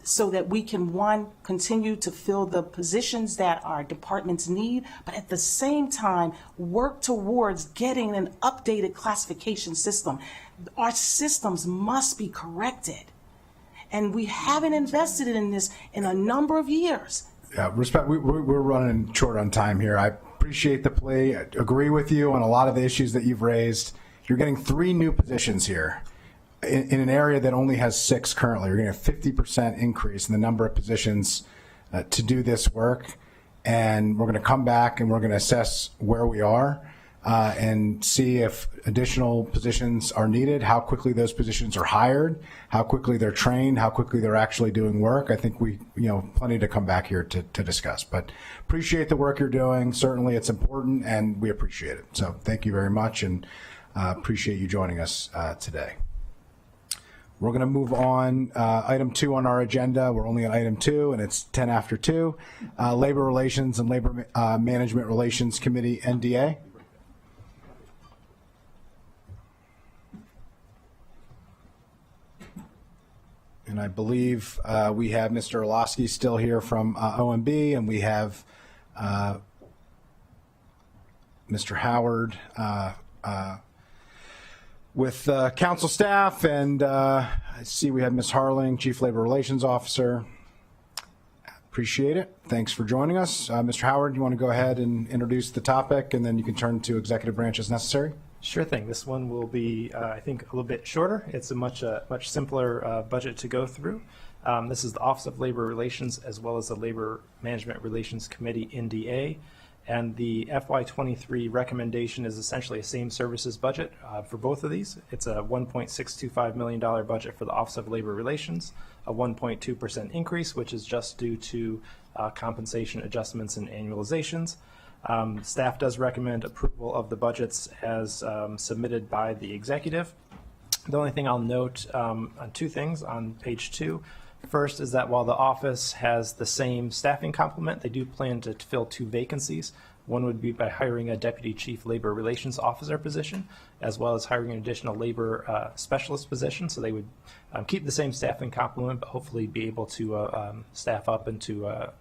so that we can, one, continue to fill the positions that our departments need, but at the same time, work towards getting an updated classification system. Our systems must be corrected. And we haven't invested in this in a number of years. Yeah, we're running short on time here. I appreciate the plea. I agree with you on a lot of the issues that you've raised. You're getting 3 new positions here in an area that only has 6 currently. You're getting a 50% increase in the number of positions to do this work. And we're going to come back and we're going to assess where we are and see if additional positions are needed, how quickly those positions are hired, how quickly they're trained, how quickly they're actually doing work. I think we, plenty to come back here to discuss. But appreciate the work you're doing. Certainly it's important and we appreciate it. So thank you very much, and appreciate you joining us today. We're going to move on. Item 2 on our agenda. We're only on item 2, and it's 10 after 2. Labor Relations and Labor Management Relations Committee, NDA. And I believe we have Mr. Orlowski still here from OMB, and we have Mr. Howard with council staff, and I see we have Ms. Harling, Chief Labor Relations Officer. Appreciate it. Thanks for joining us. Mr. Howard, you want to go ahead and introduce the topic, and then you can turn to executive branch as necessary? Sure thing. This one will be, I think, a little bit shorter. It's a much simpler budget to go through. This is the Office of Labor Relations as well as the Labor Management Relations Committee, NDA. And the FY23 recommendation is essentially a same services budget for both of these. It's a $1.625 million budget for the Office of Labor Relations, a 1.2% increase, which is just due to compensation adjustments and annualizations. Staff does recommend approval of the budgets as submitted by the executive. The only thing I'll note on 2 things on page 2. First is that while the office has the same staffing complement, they do plan to fill 2 vacancies. One would be by hiring a Deputy Chief Labor Relations Officer position, as well as hiring an additional labor specialist position. So they would keep the same staffing complement, but hopefully be able to staff up and to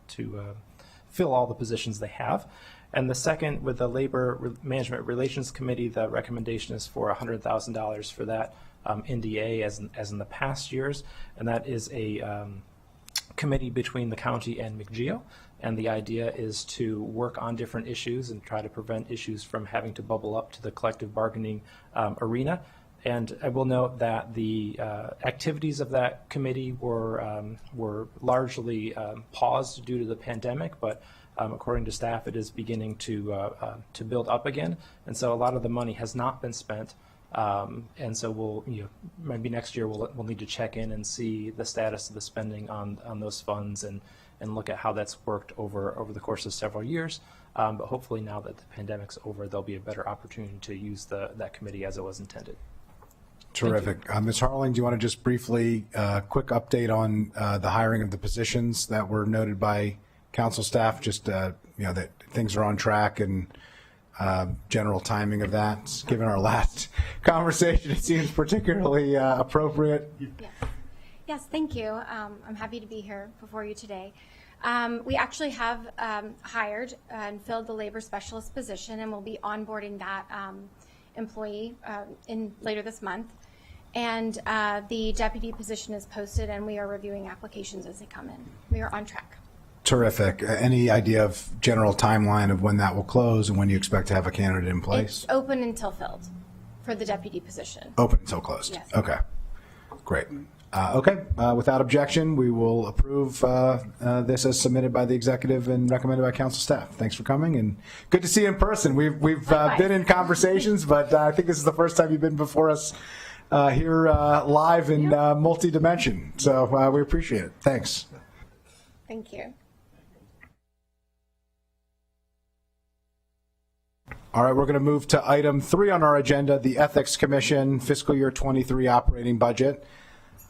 fill all the positions they have. And the second, with the Labor Management Relations Committee, the recommendation is for $100,000 for that NDA as in the past years, and that is a committee between the county and Mcg, and the idea is to work on different issues and try to prevent issues from having to bubble up to the collective bargaining arena. And I will note that the activities of that committee were largely paused due to the pandemic, but according to staff, it is beginning to build up again, and so a lot of the money has not been spent. And so we'll, maybe next year we'll need to check in and see the status of the spending on those funds and look at how that's worked over the course of several years. But hopefully now that the pandemic's over, there'll be a better opportunity to use that committee as it was intended. Terrific. Ms. Harling, do you want to just briefly, quick update on the hiring of the positions that were noted by council staff, just, that things are on track and general timing of that? Given our last conversation, it seems particularly appropriate. Yes, thank you. I'm happy to be here before you today. We actually have hired and filled the labor specialist position, and we'll be onboarding that employee in later this month. And the deputy position is posted, and we are reviewing applications as they come in. We are on track. Terrific. Any idea of general timeline of when that will close and when you expect to have a candidate in place? It's open until filled for the deputy position. Open until closed? Yes. Okay. Great. Without objection, we will approve this as submitted by the executive and recommended by council staff. Thanks for coming, and good to see you in person. We've been in conversations, but I think this is the first time you've been before us here live in multi-dimension. So we appreciate it. Thanks. Thank you. All right, we're going to move to item 3 on our agenda, the Ethics Commission fiscal year 23 operating budget.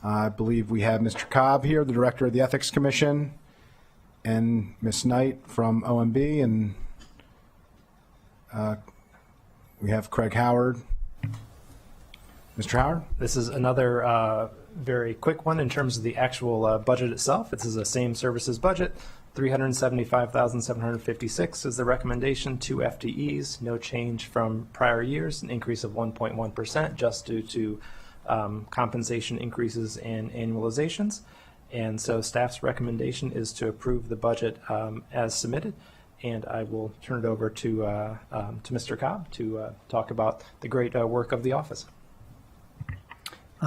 I believe we have Mr. Cobb here, the director of the Ethics Commission, and Ms. Knight from OMB, and we have Craig Howard. Mr. Howard? This is another very quick one in terms of the actual budget itself. This is a same services budget. $375,756 is the recommendation, 2 FTEs, no change from prior years, an increase of 1.1% just due to compensation increases and annualizations. And so staff's recommendation is to approve the budget as submitted. And I will turn it over to Mr. Cobb to talk about the great work of the office.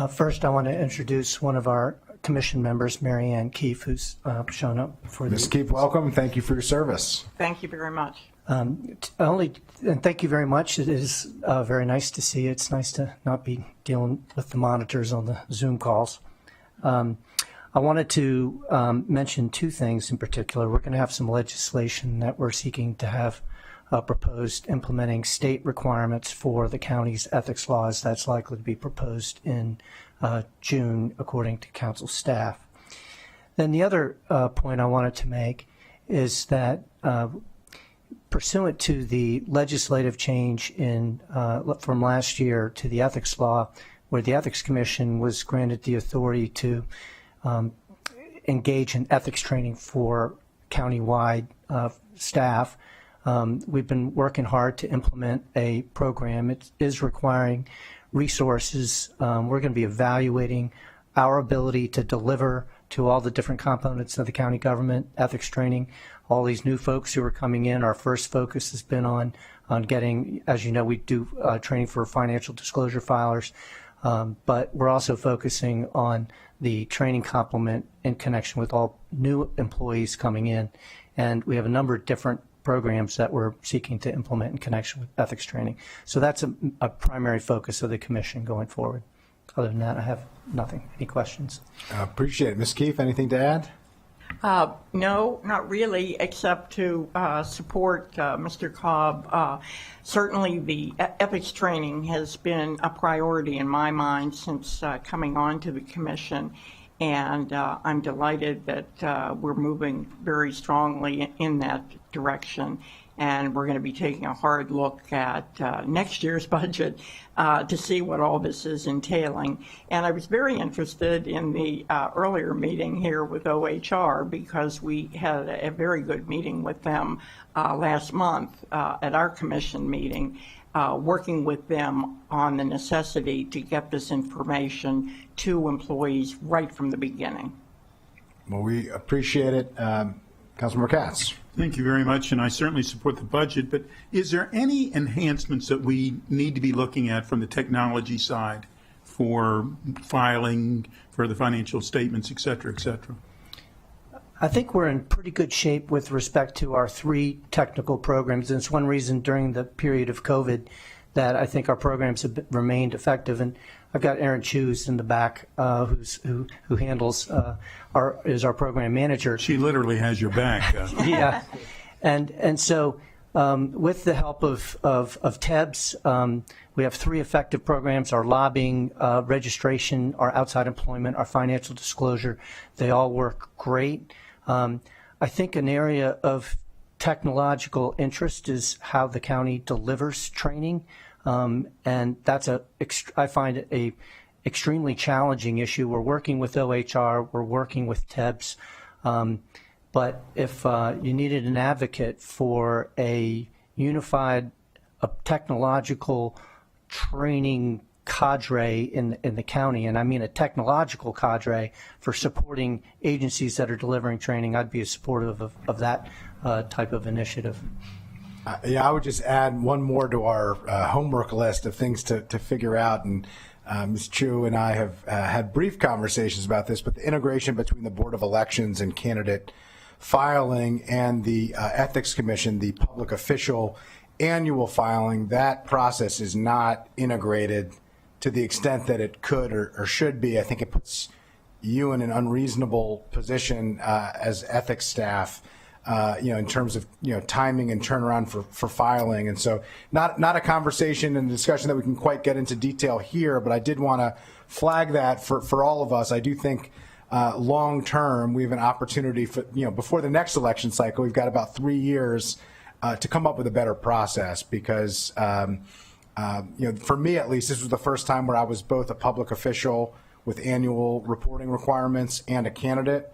First, I want to introduce one of our commission members, Mary Ann Keefe, who's shown up for Ms. Keefe, welcome. Thank you for your service. Thank you very much. And thank you very much. It is very nice to see you. It's nice to not be dealing with the monitors on the Zoom calls. I wanted to mention 2 things in particular. We're going to have some legislation that we're seeking to have proposed implementing state requirements for the county's ethics laws. That's likely to be proposed in June, according to council staff. Then the other point I wanted to make is that pursuant to the legislative change from last year to the ethics law, where the Ethics Commission was granted the authority to engage in ethics training for countywide staff, we've been working hard to implement a program. It is requiring resources. We're going to be evaluating our ability to deliver to all the different components of the county government ethics training. All these new folks who are coming in, our first focus has been on getting, as you know, we do training for financial disclosure filers, but we're also focusing on the training complement in connection with all new employees coming in. And we have a number of different programs that we're seeking to implement in connection with ethics training. So that's a primary focus of the commission going forward. Other than that, I have nothing. Any questions? Appreciate it. Ms. Keefe, anything to add? No, not really, except to support Mr. Cobb. Certainly the ethics training has been a priority in my mind since coming on to the commission. And I'm delighted that we're moving very strongly in that direction. And we're going to be taking a hard look at next year's budget to see what all this is entailing. And I was very interested in the earlier meeting here with OHR because we had a very good meeting with them last month at our commission meeting, working with them on the necessity to get this information to employees right from the beginning. Well, we appreciate it. Councilmember Katz. Thank you very much, and I certainly support the budget, but is there any enhancements that we need to be looking at from the technology side for filing, for the financial statements, et cetera, et cetera? I think we're in pretty good shape with respect to our 3 technical programs. And it's one reason during the period of COVID that I think our programs have remained effective. And I've got Erin Chews in the back, who handles is our program manager. She literally has your back. Yeah, and so With the help of TEBS, we have 3 effective programs: our lobbying, registration, our outside employment, our financial disclosure. They all work great. I think an area of technological interest is how the county delivers training, and that's I find it a extremely challenging issue. We're working with OHR, we're working with TEBS, but if you needed an advocate for a unified technological training cadre in the county, and I mean a technological cadre for supporting agencies that are delivering training, I'd be supportive of that type of initiative. Yeah, I would just add one more to our homework list of things to figure out. And Ms. Chu and I have had brief conversations about this, but the integration between the Board of Elections and candidate filing and the Ethics Commission, the public official annual filing, that process is not integrated to the extent that it could or should be. I think it puts you in an unreasonable position as ethics staff, in terms of timing and turnaround for filing. And so not a conversation and discussion that we can quite get into detail here, but I did want to flag that for all of us. I do think long term we have an opportunity for, before the next election cycle, we've got about 3 years to come up with a better process, because for me at least, this was the first time where I was both a public official with annual reporting requirements and a candidate.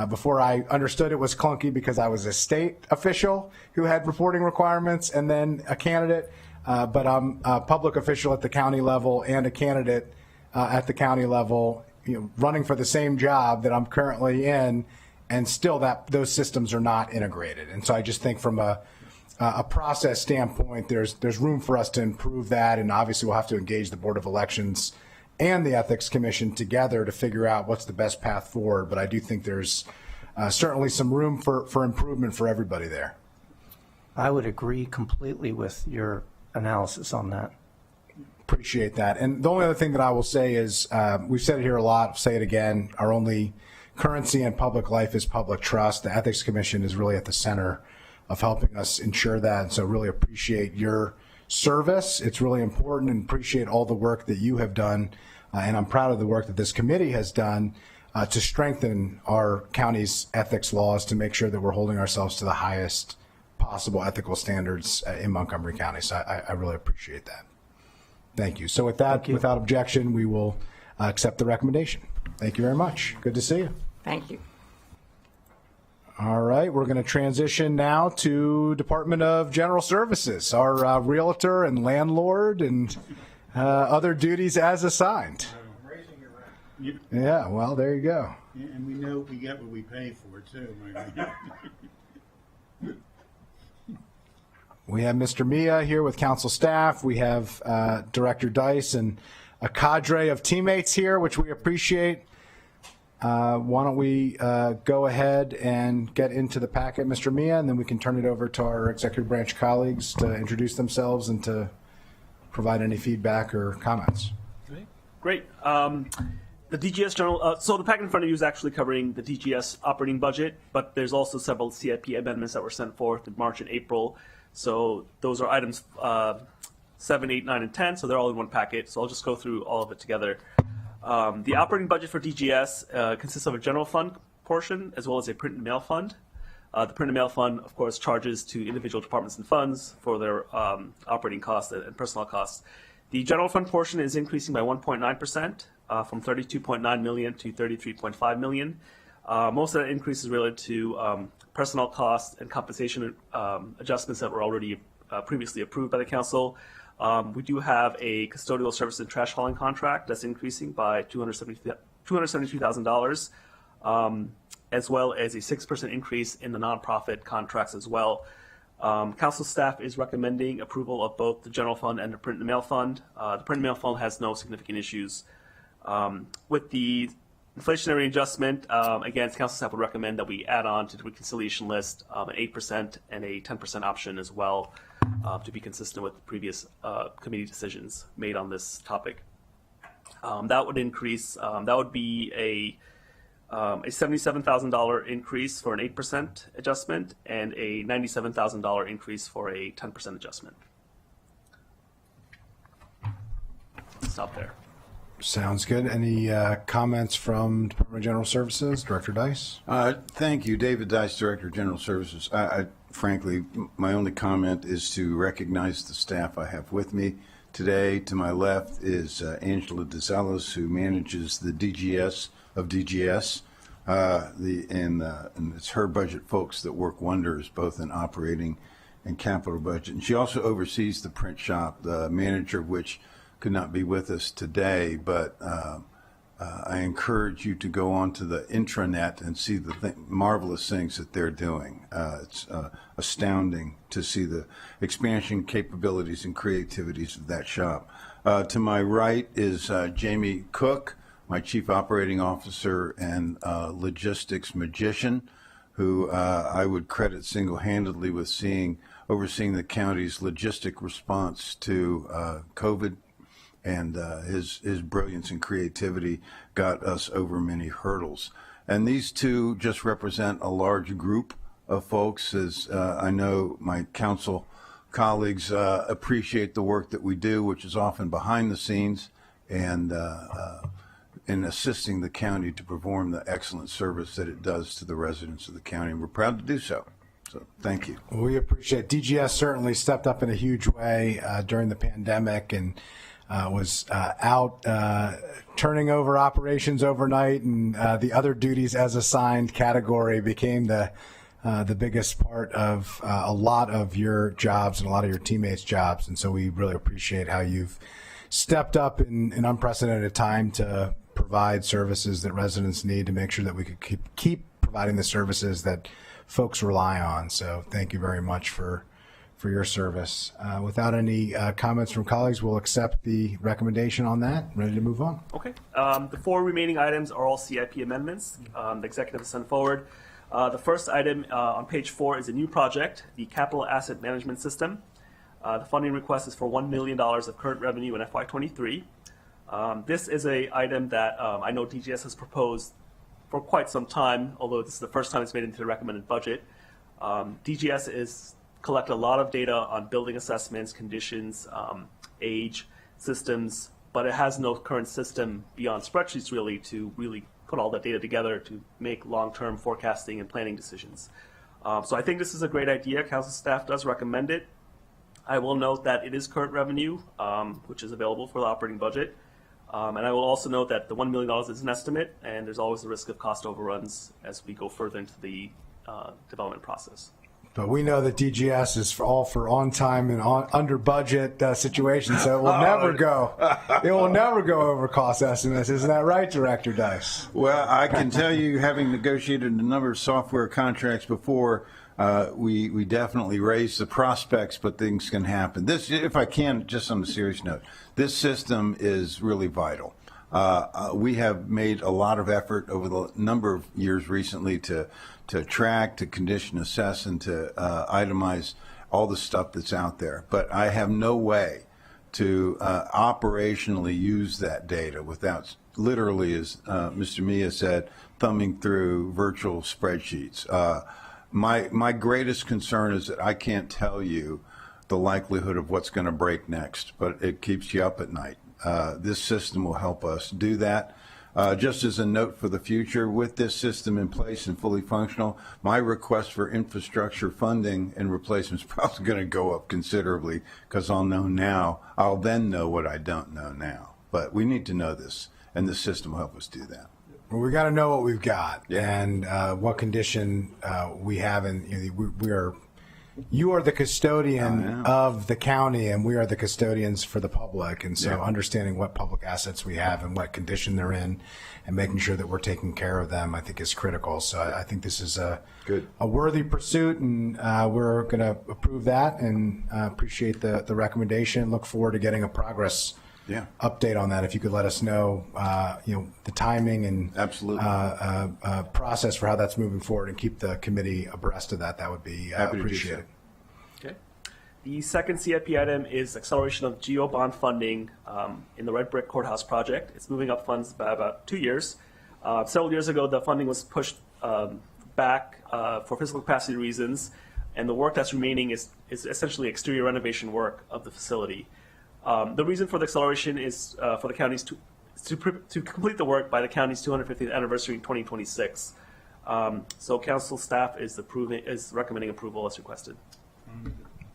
Before, I understood it was clunky because I was a state official who had reporting requirements and then a candidate, but I'm a public official at the county level and a candidate at the county level, running for the same job that I'm currently in, and still those systems are not integrated. And so I just think from a process standpoint, there's room for us to improve that, and obviously we'll have to engage the Board of Elections and the Ethics Commission together to figure out what's the best path forward. But I do think there's certainly some room for improvement for everybody there. I would agree completely with your analysis on that. Appreciate that. And the only other thing that I will say is, we've said it here a lot, I'll say it again, our only currency in public life is public trust. The Ethics Commission is really at the center of helping us ensure that. And so really appreciate your service. It's really important, and appreciate all the work that you have done. And I'm proud of the work that this committee has done to strengthen our county's ethics laws to make sure that we're holding ourselves to the highest possible ethical standards in Montgomery County. So I really appreciate that. Thank you. So with that, without objection, we will accept the recommendation. Thank you very much. Good to see you. Thank you. All right, we're going to transition now to Department of General Services, our realtor and landlord and other duties as assigned. Yeah, well, there you go. Yeah, and we know we get what we pay for, too. We have Mr. Mia here with council staff. We have Director Dice and a cadre of teammates here, which we appreciate. Why don't we go ahead and get into the packet, Mr. Mia, and then we can turn it over to our executive branch colleagues to introduce themselves and to provide any feedback or comments. Great. The DGS general, so the packet in front of you is actually covering the DGS operating budget, but there's also several CIP amendments that were sent forth in March and April. So those are items 7, 8, 9, and 10, so they're all in one packet. So I'll just go through all of it together. The operating budget for DGS consists of a general fund portion as well as a print and mail fund. The print and mail fund, of course, charges to individual departments and funds for their operating costs and personnel costs. The general fund portion is increasing by 1.9%, from $32.9 million to $33.5 million. Most of that increase is related to personnel costs and compensation adjustments that were already previously approved by the council. We do have a custodial service and trash hauling contract that's increasing by $272,000, as well as a 6% increase in the nonprofit contracts as well. Council staff is recommending approval of both the general fund and the print and mail fund. The print and mail fund has no significant issues. With the inflationary adjustment, again, council staff would recommend that we add on to the reconciliation list an 8% and a 10% option as well, to be consistent with the previous committee decisions made on this topic. That would increase, that would be a a $77,000 increase for an 8% adjustment, and a $97,000 increase for a 10% adjustment. Stop there. Sounds good. Any comments from Department of General Services? Director Dice? Thank you. David Dice, Director of General Services. Frankly, my only comment is to recognize the staff I have with me today. To my left is Angela DeZellis, who manages the DGS of DGS. And it's her budget folks that work wonders both in operating and capital budget. And she also oversees the print shop, the manager of which could not be with us today, but I encourage you to go onto the intranet and see the marvelous things that they're doing. It's astounding to see the expansion capabilities and creativities of that shop. To my right is Jamie Cook, my Chief Operating Officer and logistics magician, who I would credit single-handedly with overseeing the county's logistic response to COVID. And his brilliance and creativity got us over many hurdles. And these two just represent a large group of folks, as I know my council colleagues appreciate the work that we do, which is often behind the scenes, and in assisting the county to perform the excellent service that it does to the residents of the county. And we're proud to do so. So thank you. Well, we appreciate it. DGS certainly stepped up in a huge way during the pandemic and was out turning over operations overnight, and the other duties as assigned category became the biggest part of a lot of your jobs and a lot of your teammates' jobs. And so we really appreciate how you've stepped up in an unprecedented time to provide services that residents need to make sure that we could keep providing the services that folks rely on. So thank you very much for your service. Without any comments from colleagues, we'll accept the recommendation on that. Ready to move on. Okay. The 4 remaining items are all CIP amendments. The executive has sent forward. The first item on page 4 is a new project, the Capital Asset Management System. The funding request is for $1 million of current revenue in FY23. This is an item that I know DGS has proposed for quite some time, although this is the first time it's made into the recommended budget. DGS is collect a lot of data on building assessments, conditions, age, systems, but it has no current system beyond spreadsheets really to really put all that data together to make long-term forecasting and planning decisions. So I think this is a great idea. Council staff does recommend it. I will note that it is current revenue, which is available for the operating budget. And I will also note that the $1 million is an estimate, and there's always the risk of cost overruns as we go further into the development process. But we know that DGS is all for on time and under budget situations, so it will never go. It will never go over cost estimates. Isn't that right, Director Dice? Well, I can tell you, having negotiated a number of software contracts before, we definitely raise the prospects, but things can happen. This, if I can, just on a serious note, this system is really vital. We have made a lot of effort over the number of years recently to track, to condition assess, and to itemize all the stuff that's out there. But I have no way to operationally use that data without literally, as Mr. Mia said, thumbing through virtual spreadsheets. My greatest concern is that I can't tell you the likelihood of what's going to break next, but it keeps you up at night. This system will help us do that. Just as a note for the future, with this system in place and fully functional, my request for infrastructure funding and replacement is probably going to go up considerably because I'll then know what I don't know now. But we need to know this, and this system will help us do that. Well, we got to know what we've got and what condition we have, and you are the custodian of the county, and we are the custodians for the public. And so understanding what public assets we have and what condition they're in and making sure that we're taking care of them, I think is critical. So I think this is a worthy pursuit, and we're going to approve that and appreciate the recommendation. Look forward to getting a progress update on that. If you could let us know, the timing and process for how that's moving forward, and keep the committee abreast of that, that would be appreciated. Okay. The second CIP item is acceleration of GO bond funding in the Red Brick Courthouse project. It's moving up funds by about 2 years. Several years ago, the funding was pushed back for physical capacity reasons, and the work that's remaining is essentially exterior renovation work of the facility. The reason for the acceleration is for the counties to complete the work by the county's 250th anniversary in 2026. So council staff is recommending approval as requested.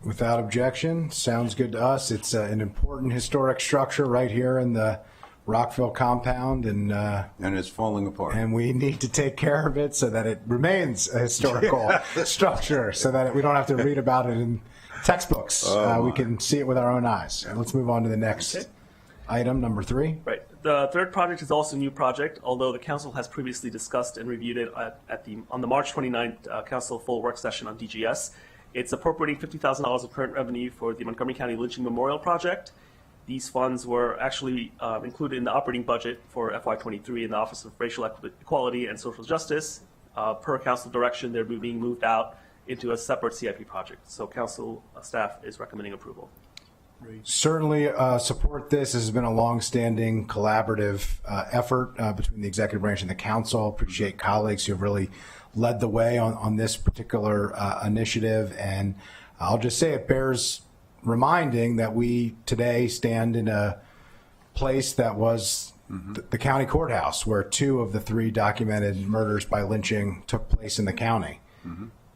Without objection, sounds good to us. It's an important historic structure right here in the Rockville compound, and it's falling apart. And we need to take care of it so that it remains a historical structure, so that we don't have to read about it in textbooks. We can see it with our own eyes. Let's move on to the next item, number 3. Right. The third project is also a new project, although the council has previously discussed and reviewed it on the March 29th council full work session on DGS. It's appropriating $50,000 of current revenue for the Montgomery County Lynching Memorial Project. These funds were actually included in the operating budget for FY23 in the Office of Racial Equality and Social Justice. Per council direction, they're being moved out into a separate CIP project. So council staff is recommending approval. Certainly support this. This has been a long-standing collaborative effort between the executive branch and the council. Appreciate colleagues who have really led the way on this particular initiative. And I'll just say it bears reminding that we today stand in a place that was the county courthouse, where 2 of the 3 documented murders by lynching took place in the county.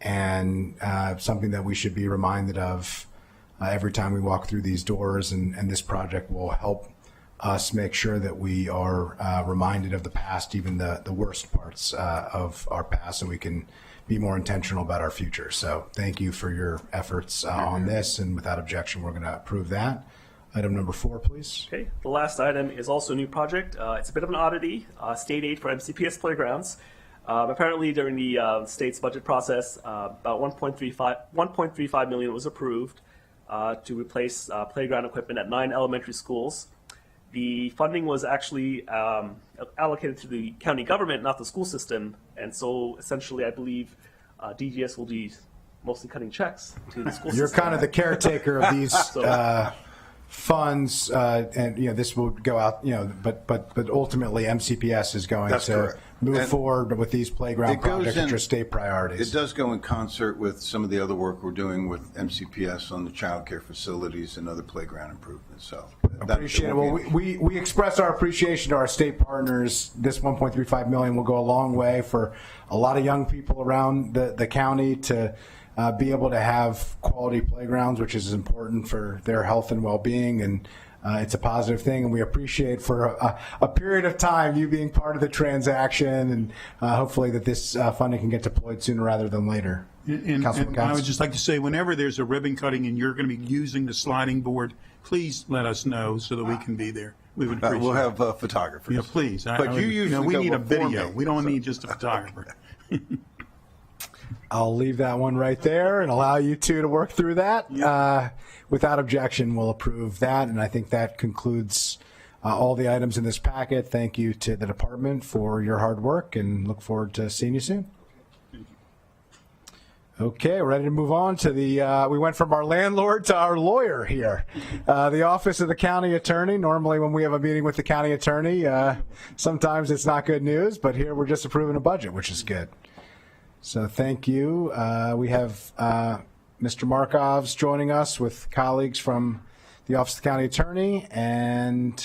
And something that we should be reminded of every time we walk through these doors, and this project will help us make sure that we are reminded of the past, even the worst parts of our past, so we can be more intentional about our future. So thank you for your efforts on this, and without objection, we're going to approve that. Item number 4, please. Okay, the last item is also a new project. It's a bit of an oddity, state aid for Mcps playgrounds. Apparently during the state's budget process, about $1.35 million was approved to replace playground equipment at 9 elementary schools. The funding was actually allocated to the county government, not the school system, and so essentially I believe DGS will be mostly cutting checks to the school system. You're kind of the caretaker of these funds, and this will go out, but ultimately MCPS is going to move forward with these playground projects, which are state priorities. It does go in concert with some of the other work we're doing with MCPS on the child care facilities and other playground improvements. So appreciate it. Well, we express our appreciation to our state partners. This $1.35 million will go a long way for a lot of young people around the county to be able to have quality playgrounds, which is important for their health and well-being, and it's a positive thing, and we appreciate for a period of time you being part of the transaction, and hopefully that this funding can get deployed sooner rather than later. And I would just like to say, whenever there's a ribbon cutting and you're going to be using the sliding board, please let us know so that we can be there. We would appreciate we'll it. have photographers. Yeah, please. But you usually we go need a before video. me, We don't need just a photographer. I'll leave that one right there and allow you 2 to work through that. Without objection, we'll approve that, and I think that concludes all the items in this packet. Thank you to the department for your hard work, and look forward to seeing you soon. Okay, we're ready to move on to we went from our landlord to our lawyer here. The Office of the County Attorney. Normally when we have a meeting with the county attorney, sometimes it's not good news, but here we're just approving a budget, which is good. So thank you. We have Mr. Markovs joining us with colleagues from the Office of the County Attorney. And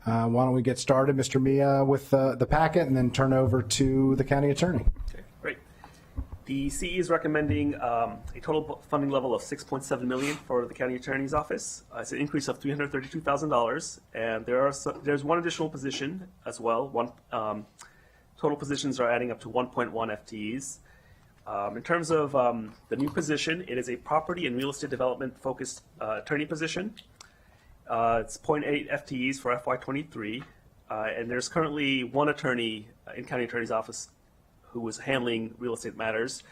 why don't we get started, Mr. Mia, with the packet, and then turn over to the County Attorney. Okay, great. The CE is recommending a total funding level of $6.7 million for the County Attorney's Office. It's an increase of $332,000, and there's one additional position as well. Total positions are adding up to 1.1 FTEs. In terms of the new position, it is a property and real estate development focused attorney position. It's 0.8 FTEs for FY23, and there's currently one attorney in County Attorney's Office who is handling real estate matters.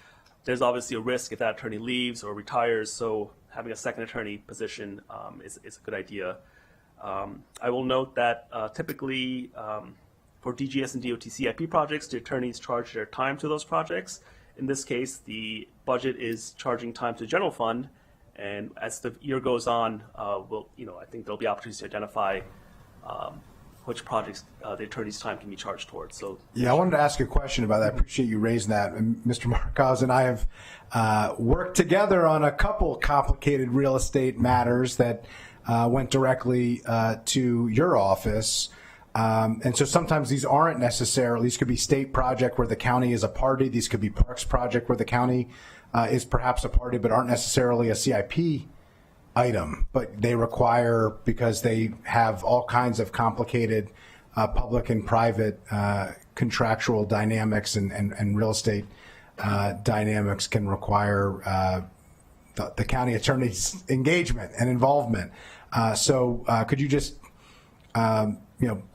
There's obviously a risk if that attorney leaves or retires, so having a second attorney position is a good idea. I will note that typically for DGS and DOT CIP projects, the attorneys charge their time to those projects. In this case, the budget is charging time to general fund, and as the year goes on, I think there'll be opportunities to identify which projects the attorney's time can be charged towards. So yeah, I wanted to ask you a question about that. I appreciate you raising that. And Mr. Marcos and I have worked together on a couple complicated real estate matters that went directly to your office. And so sometimes these aren't necessarily, these could be state project where the county is a party. These could be parks project where the county is perhaps a party, but aren't necessarily a CIP item, but they require, because they have all kinds of complicated public and private contractual dynamics and real estate dynamics can require the county attorney's engagement and involvement. So could you just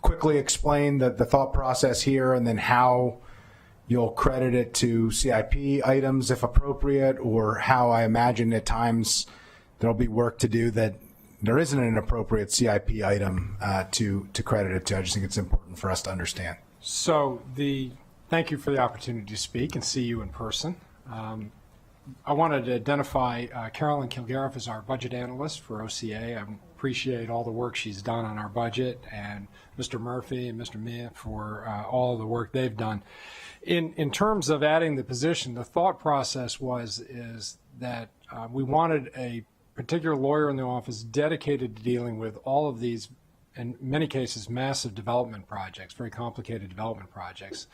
quickly explain the thought process here, and then how you'll credit it to CIP items if appropriate, or how I imagine at times there'll be work to do that there isn't an appropriate CIP item to credit it to. I just think it's important for us to understand. So thank you for the opportunity to speak and see you in person. I wanted to identify Carolyn Kilgariff as our budget analyst for OCA. I appreciate all the work she's done on our budget, and Mr. Murphy and Mr. Mia for all of the work they've done. In terms of adding the position, the thought process is that we wanted a particular lawyer in the office dedicated to dealing with all of these, in many cases, massive development projects, very complicated development projects.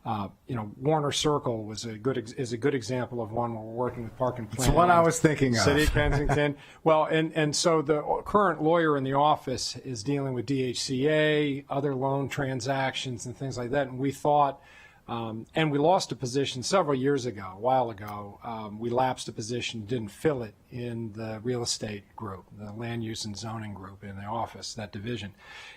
Warner Circle is a good example of one where we're working with Park and Planning. It's the one I was thinking of. City of Kensington. Well, and so the current lawyer in the office is dealing with DHCA, other loan transactions, and things like that. And we thought, and we lost a position several years ago, a while ago. We lapsed a position, didn't fill it in the real estate group, the land use and zoning group in the office, that division.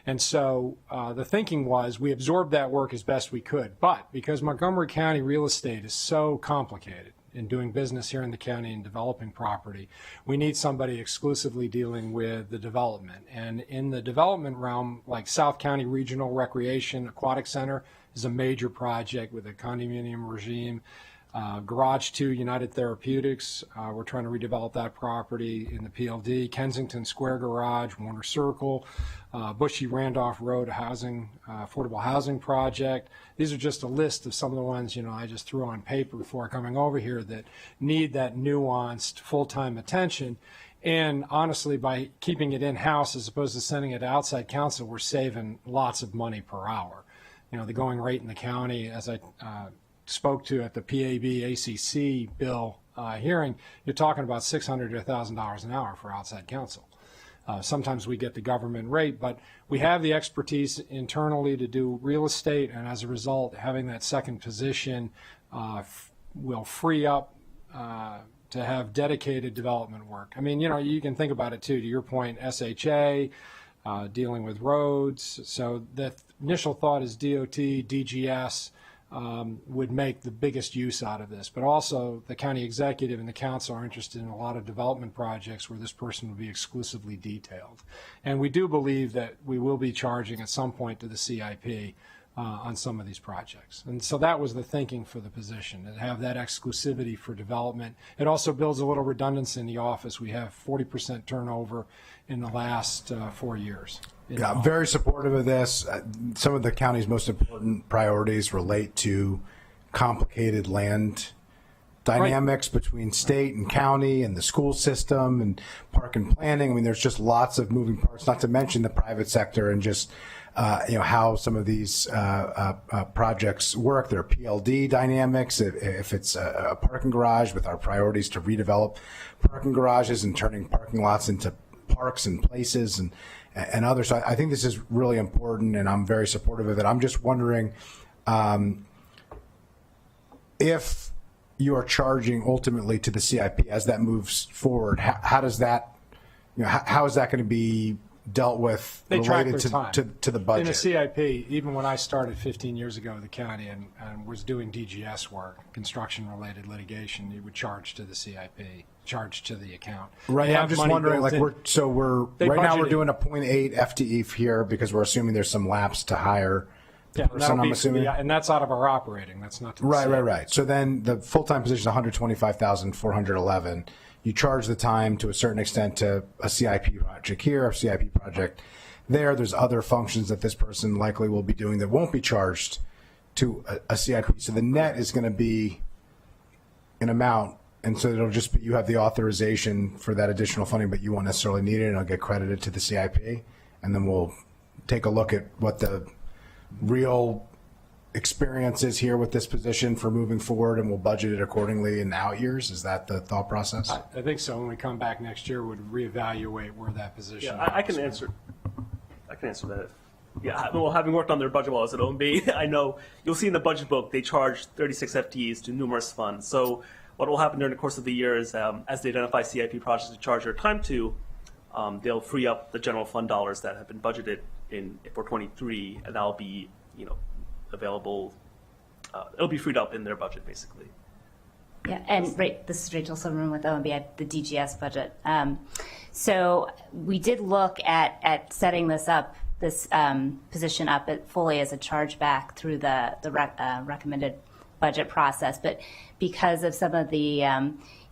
And so the thinking was we absorbed that work as best we could. But because Montgomery County real estate is so complicated in doing business here in the county and developing property, we need somebody exclusively dealing with the development. And in the development realm, like South County Regional Recreation Aquatic Center is a major project with a condominium regime. Garage 2, United Therapeutics, we're trying to redevelop that property in the PLD. Kensington Square Garage, Warner Circle, Bushy Randolph Road housing, affordable housing project. These are just a list of some of the ones, I just threw on paper before coming over here that need that nuanced full-time attention. And honestly, by keeping it in-house as opposed to sending it to outside counsel, we're saving lots of money per hour. The going rate in the county, as I spoke to at the PAB ACC bill hearing, you're talking about $600 to $1,000 an hour for outside counsel. Sometimes we get the government rate, but we have the expertise internally to do real estate, and as a result, having that second position will free up to have dedicated development work. I mean, you can think about it too, to your point, SHA, dealing with roads. So the initial thought is DOT, DGS, would make the biggest use out of this. But also the county executive and the council are interested in a lot of development projects where this person would be exclusively detailed. And we do believe that we will be charging at some point to the CIP on some of these projects. And so that was the thinking for the position, to have that exclusivity for development. It also builds a little redundancy in the office. We have 40% turnover in the last 4 years. Yeah, I'm very supportive of this. Some of the county's most important priorities relate to complicated land dynamics between state and county and the school system and park and planning. I mean, there's just lots of moving parts, not to mention the private sector and just how some of these projects work. There are PLD dynamics. If it's a parking garage, with our priorities to redevelop parking garages and turning parking lots into parks and places and others. So I think this is really important, and I'm very supportive of it. I'm just wondering if you are charging ultimately to the CIP as that moves forward. How does that, how is that going to be dealt with related to the budget? In the CIP, even when I started 15 years ago in the county and was doing DGS work, construction-related litigation, you would charge to the CIP, charge to the account. Right. I'm just wondering, like, we're right now we're doing a 0.8 FTE here because we're assuming there's some lapse to hire the person, I'm assuming. Yeah, and that's out of our operating. That's not to the CIP. Right. So then the full-time position is 125,411. You charge the time to a certain extent to a CIP project here, a CIP project there's other functions that this person likely will be doing that won't be charged to a CIP. So the net is going to be an amount, and so it'll just be, you have the authorization for that additional funding, but you won't necessarily need it, and it'll get credited to the CIP, and then we'll take a look at what the real experience is here with this position for moving forward, and we'll budget it accordingly in out years. Is that the thought process? I think so. When we come back next year, we'd reevaluate where that position. Yeah, I can answer. I can answer that. Yeah, well, having worked on their budget while I was at OMB, I know you'll see in the budget book they charge 36 FTEs to numerous funds. So what will happen during the course of the year is, as they identify CIP projects to charge their time to, they'll free up the general fund dollars that have been budgeted for 23, and that'll be, available. It'll be freed up in their budget, basically. Yeah, and this is Rachel Silverman with OMB at the DGS budget. So we did look at setting this position up fully as a chargeback through the recommended budget process, but because of some of the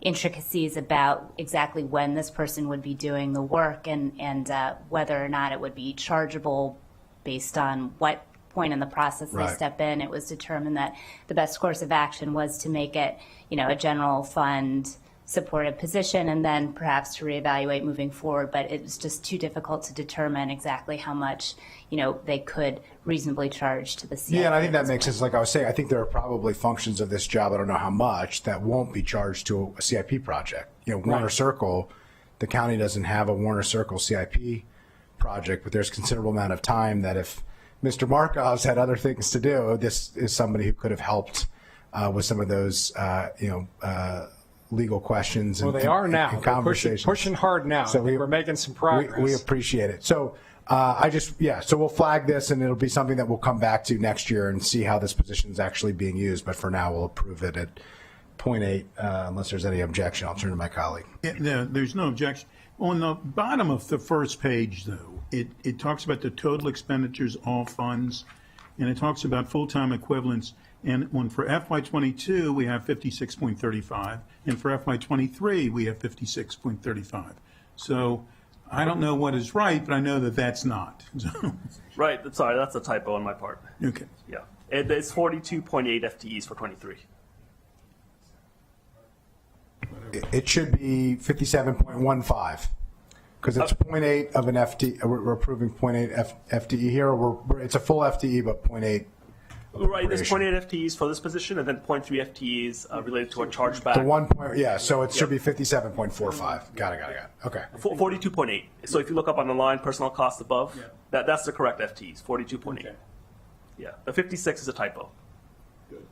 intricacies about exactly when this person would be doing the work and whether or not it would be chargeable based on what point in the process they step in, it was determined that the best course of action was to make it, a general fund supported position, and then perhaps to reevaluate moving forward. But it was just too difficult to determine exactly how much, they could reasonably charge to the CIP. Yeah, and I think that makes sense. Like I was saying, I think there are probably functions of this job, I don't know how much, that won't be charged to a CIP project. Warner Circle, the county doesn't have a Warner Circle CIP project, but there's a considerable amount of time that if Mr. Markov's had other things to do, this is somebody who could have helped with some of those, legal questions. Well, they are now. And conversations. Pushing hard now. So we're making some progress. We appreciate it. So so we'll flag this, and it'll be something that we'll come back to next year and see how this position is actually being used. But for now, we'll approve it at 0.8 unless there's any objection. I'll turn to my colleague. Yeah, there's no objection. On the bottom of the first page, though, it talks about the total expenditures, all funds, and it talks about full-time equivalents. And for FY22, we have 56.35, and for FY23, we have 56.35. So I don't know what is right, but I know that that's not. Right. Sorry, that's a typo on my part. Okay. Yeah. It's 42.8 FTEs for 23. It should be 57.15 because it's 0.8 of an FTE. We're approving 0.8 FTE here. It's a full FTE, but 0.8. Right, there's 0.8 FTEs for this position, and then 0.3 FTEs related to a chargeback. The 1 point, so it should be 57.45. Got it. Okay. 42.8. So if you look up on the line, personnel costs above, that's the correct FTEs, 42.8. Okay. Yeah, the 56 is a typo. Good.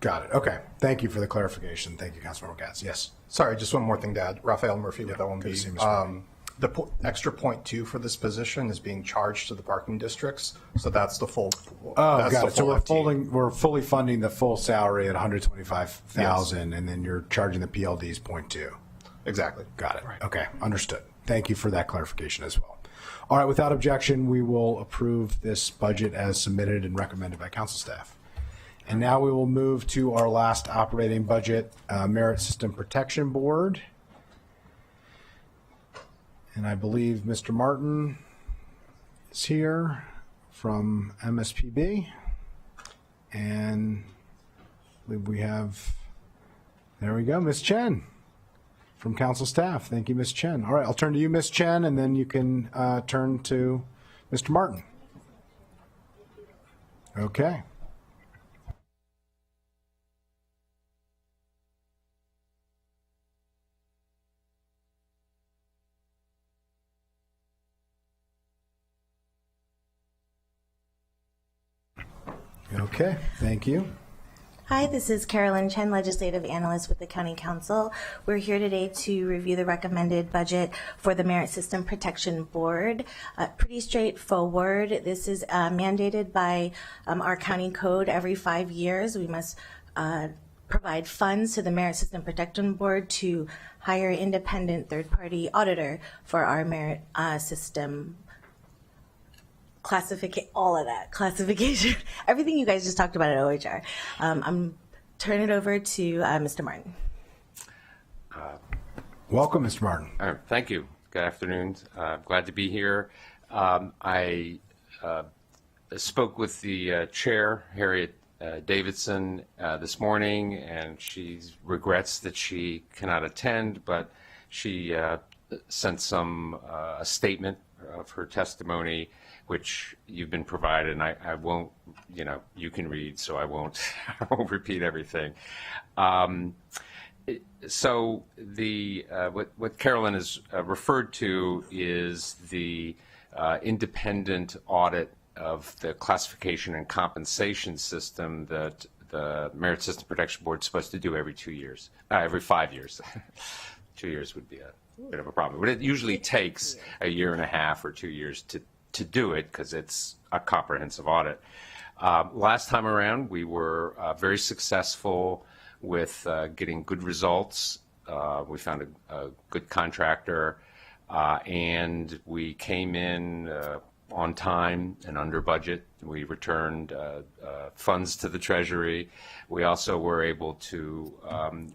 Got it. Okay. Thank you for the clarification. Thank you, Councilmember Katz. Yes. Sorry, just one more thing to add. Raphael Murphy with OMB. The extra 0.2 for this position is being charged to the parking districts, so that's the full. Got it. So we're fully funding the full salary at $125,000, and then you're charging the PLDs 0.2. Exactly. Got it. Right. Okay, understood. Thank you for that clarification as well. All right, without objection, we will approve this budget as submitted and recommended by council staff. And now we will move to our last operating budget, Merit System Protection Board. And I believe Mr. Martin is here from MSPB. And I believe we have, there we go, Ms. Chen from council staff. Thank you, Ms. Chen. All right, I'll turn to you, Ms. Chen, and then you can turn to Mr. Martin. Okay. Okay, thank you. Hi, this is Carolyn Chen, Legislative Analyst with the County Council. We're here today to review the recommended budget for the Merit System Protection Board. Pretty straightforward. This is mandated by our county code. Every 5 years, we must provide funds to the Merit System Protection Board to hire an independent third-party auditor for our merit system classification, everything you guys just talked about at OHR. I'm turning it over to Mr. Martin. Welcome, Mr. Martin. Thank you. Good afternoon. Glad to be here. I spoke with the chair, Harriet Davidson, this morning, and she regrets that she cannot attend, but she sent a statement of her testimony, which you've been provided, and I won't, you can read, so I won't repeat everything. So what Carolyn has referred to is the independent audit of the classification and compensation system that the Merit System Protection Board is supposed to do every 2 years, every 5 years. 2 years would be a bit of a problem, but it usually takes a year and a half or 2 years to do it because it's a comprehensive audit. Last time around, we were very successful with getting good results. We found a good contractor, and we came in on time and under budget. We returned funds to the Treasury. We also were able to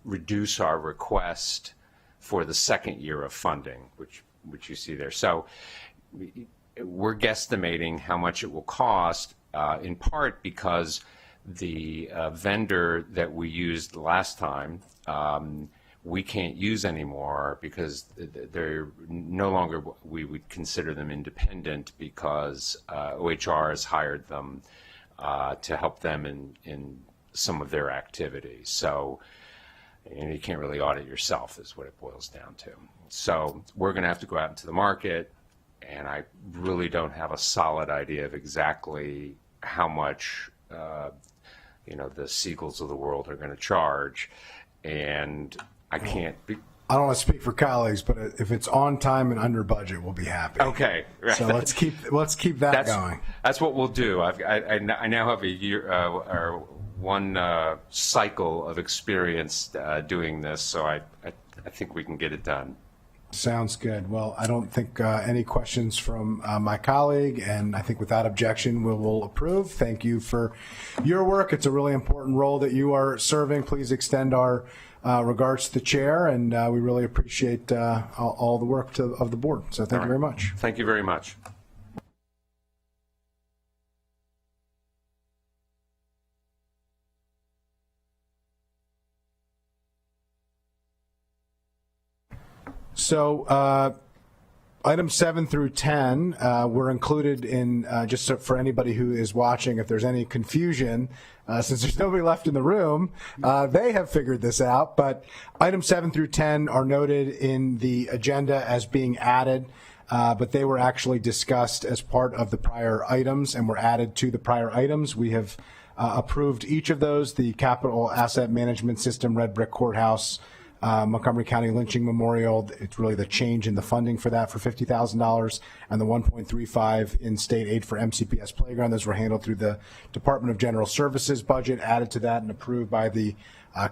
reduce our request for the second year of funding, which you see there. So we're guesstimating how much it will cost, in part because the vendor that we used last time, we can't use anymore because they're no longer, we would consider them independent because OHR has hired them to help them in some of their activities. So you can't really audit yourself is what it boils down to. So we're going to have to go out into the market, and I really don't have a solid idea of exactly how much the Siegels of the world are going to charge, and I can't be. I don't want to speak for colleagues, but if it's on time and under budget, we'll be happy. Okay. So let's keep that going. That's what we'll do. I now have a year or one cycle of experience doing this, so I think we can get it done. Sounds good. Well, I don't think any questions from my colleague, and I think without objection, we will approve. Thank you for your work. It's a really important role that you are serving. Please extend our regards to the chair, and we really appreciate all the work of the board. So thank you very much. Thank you very much. So items 7 through 10 were included in, just so for anybody who is watching, if there's any confusion, since there's nobody left in the room, they have figured this out. But items 7 through 10 are noted in the agenda as being added, but they were actually discussed as part of the prior items and were added to the prior items. We have approved each of those: the Capital Asset Management System, Red Brick Courthouse, Montgomery County Lynching Memorial. It's really the change in the funding for that for $50,000, and the 1.35 in state aid for MCPS Playground. Those were handled through the Department of General Services budget, added to that and approved by the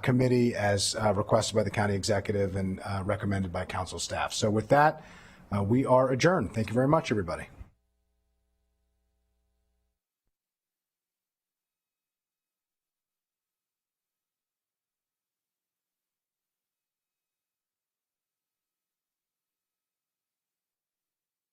committee as requested by the county executive and recommended by council staff. So with that, we are adjourned. Thank you very much, everybody.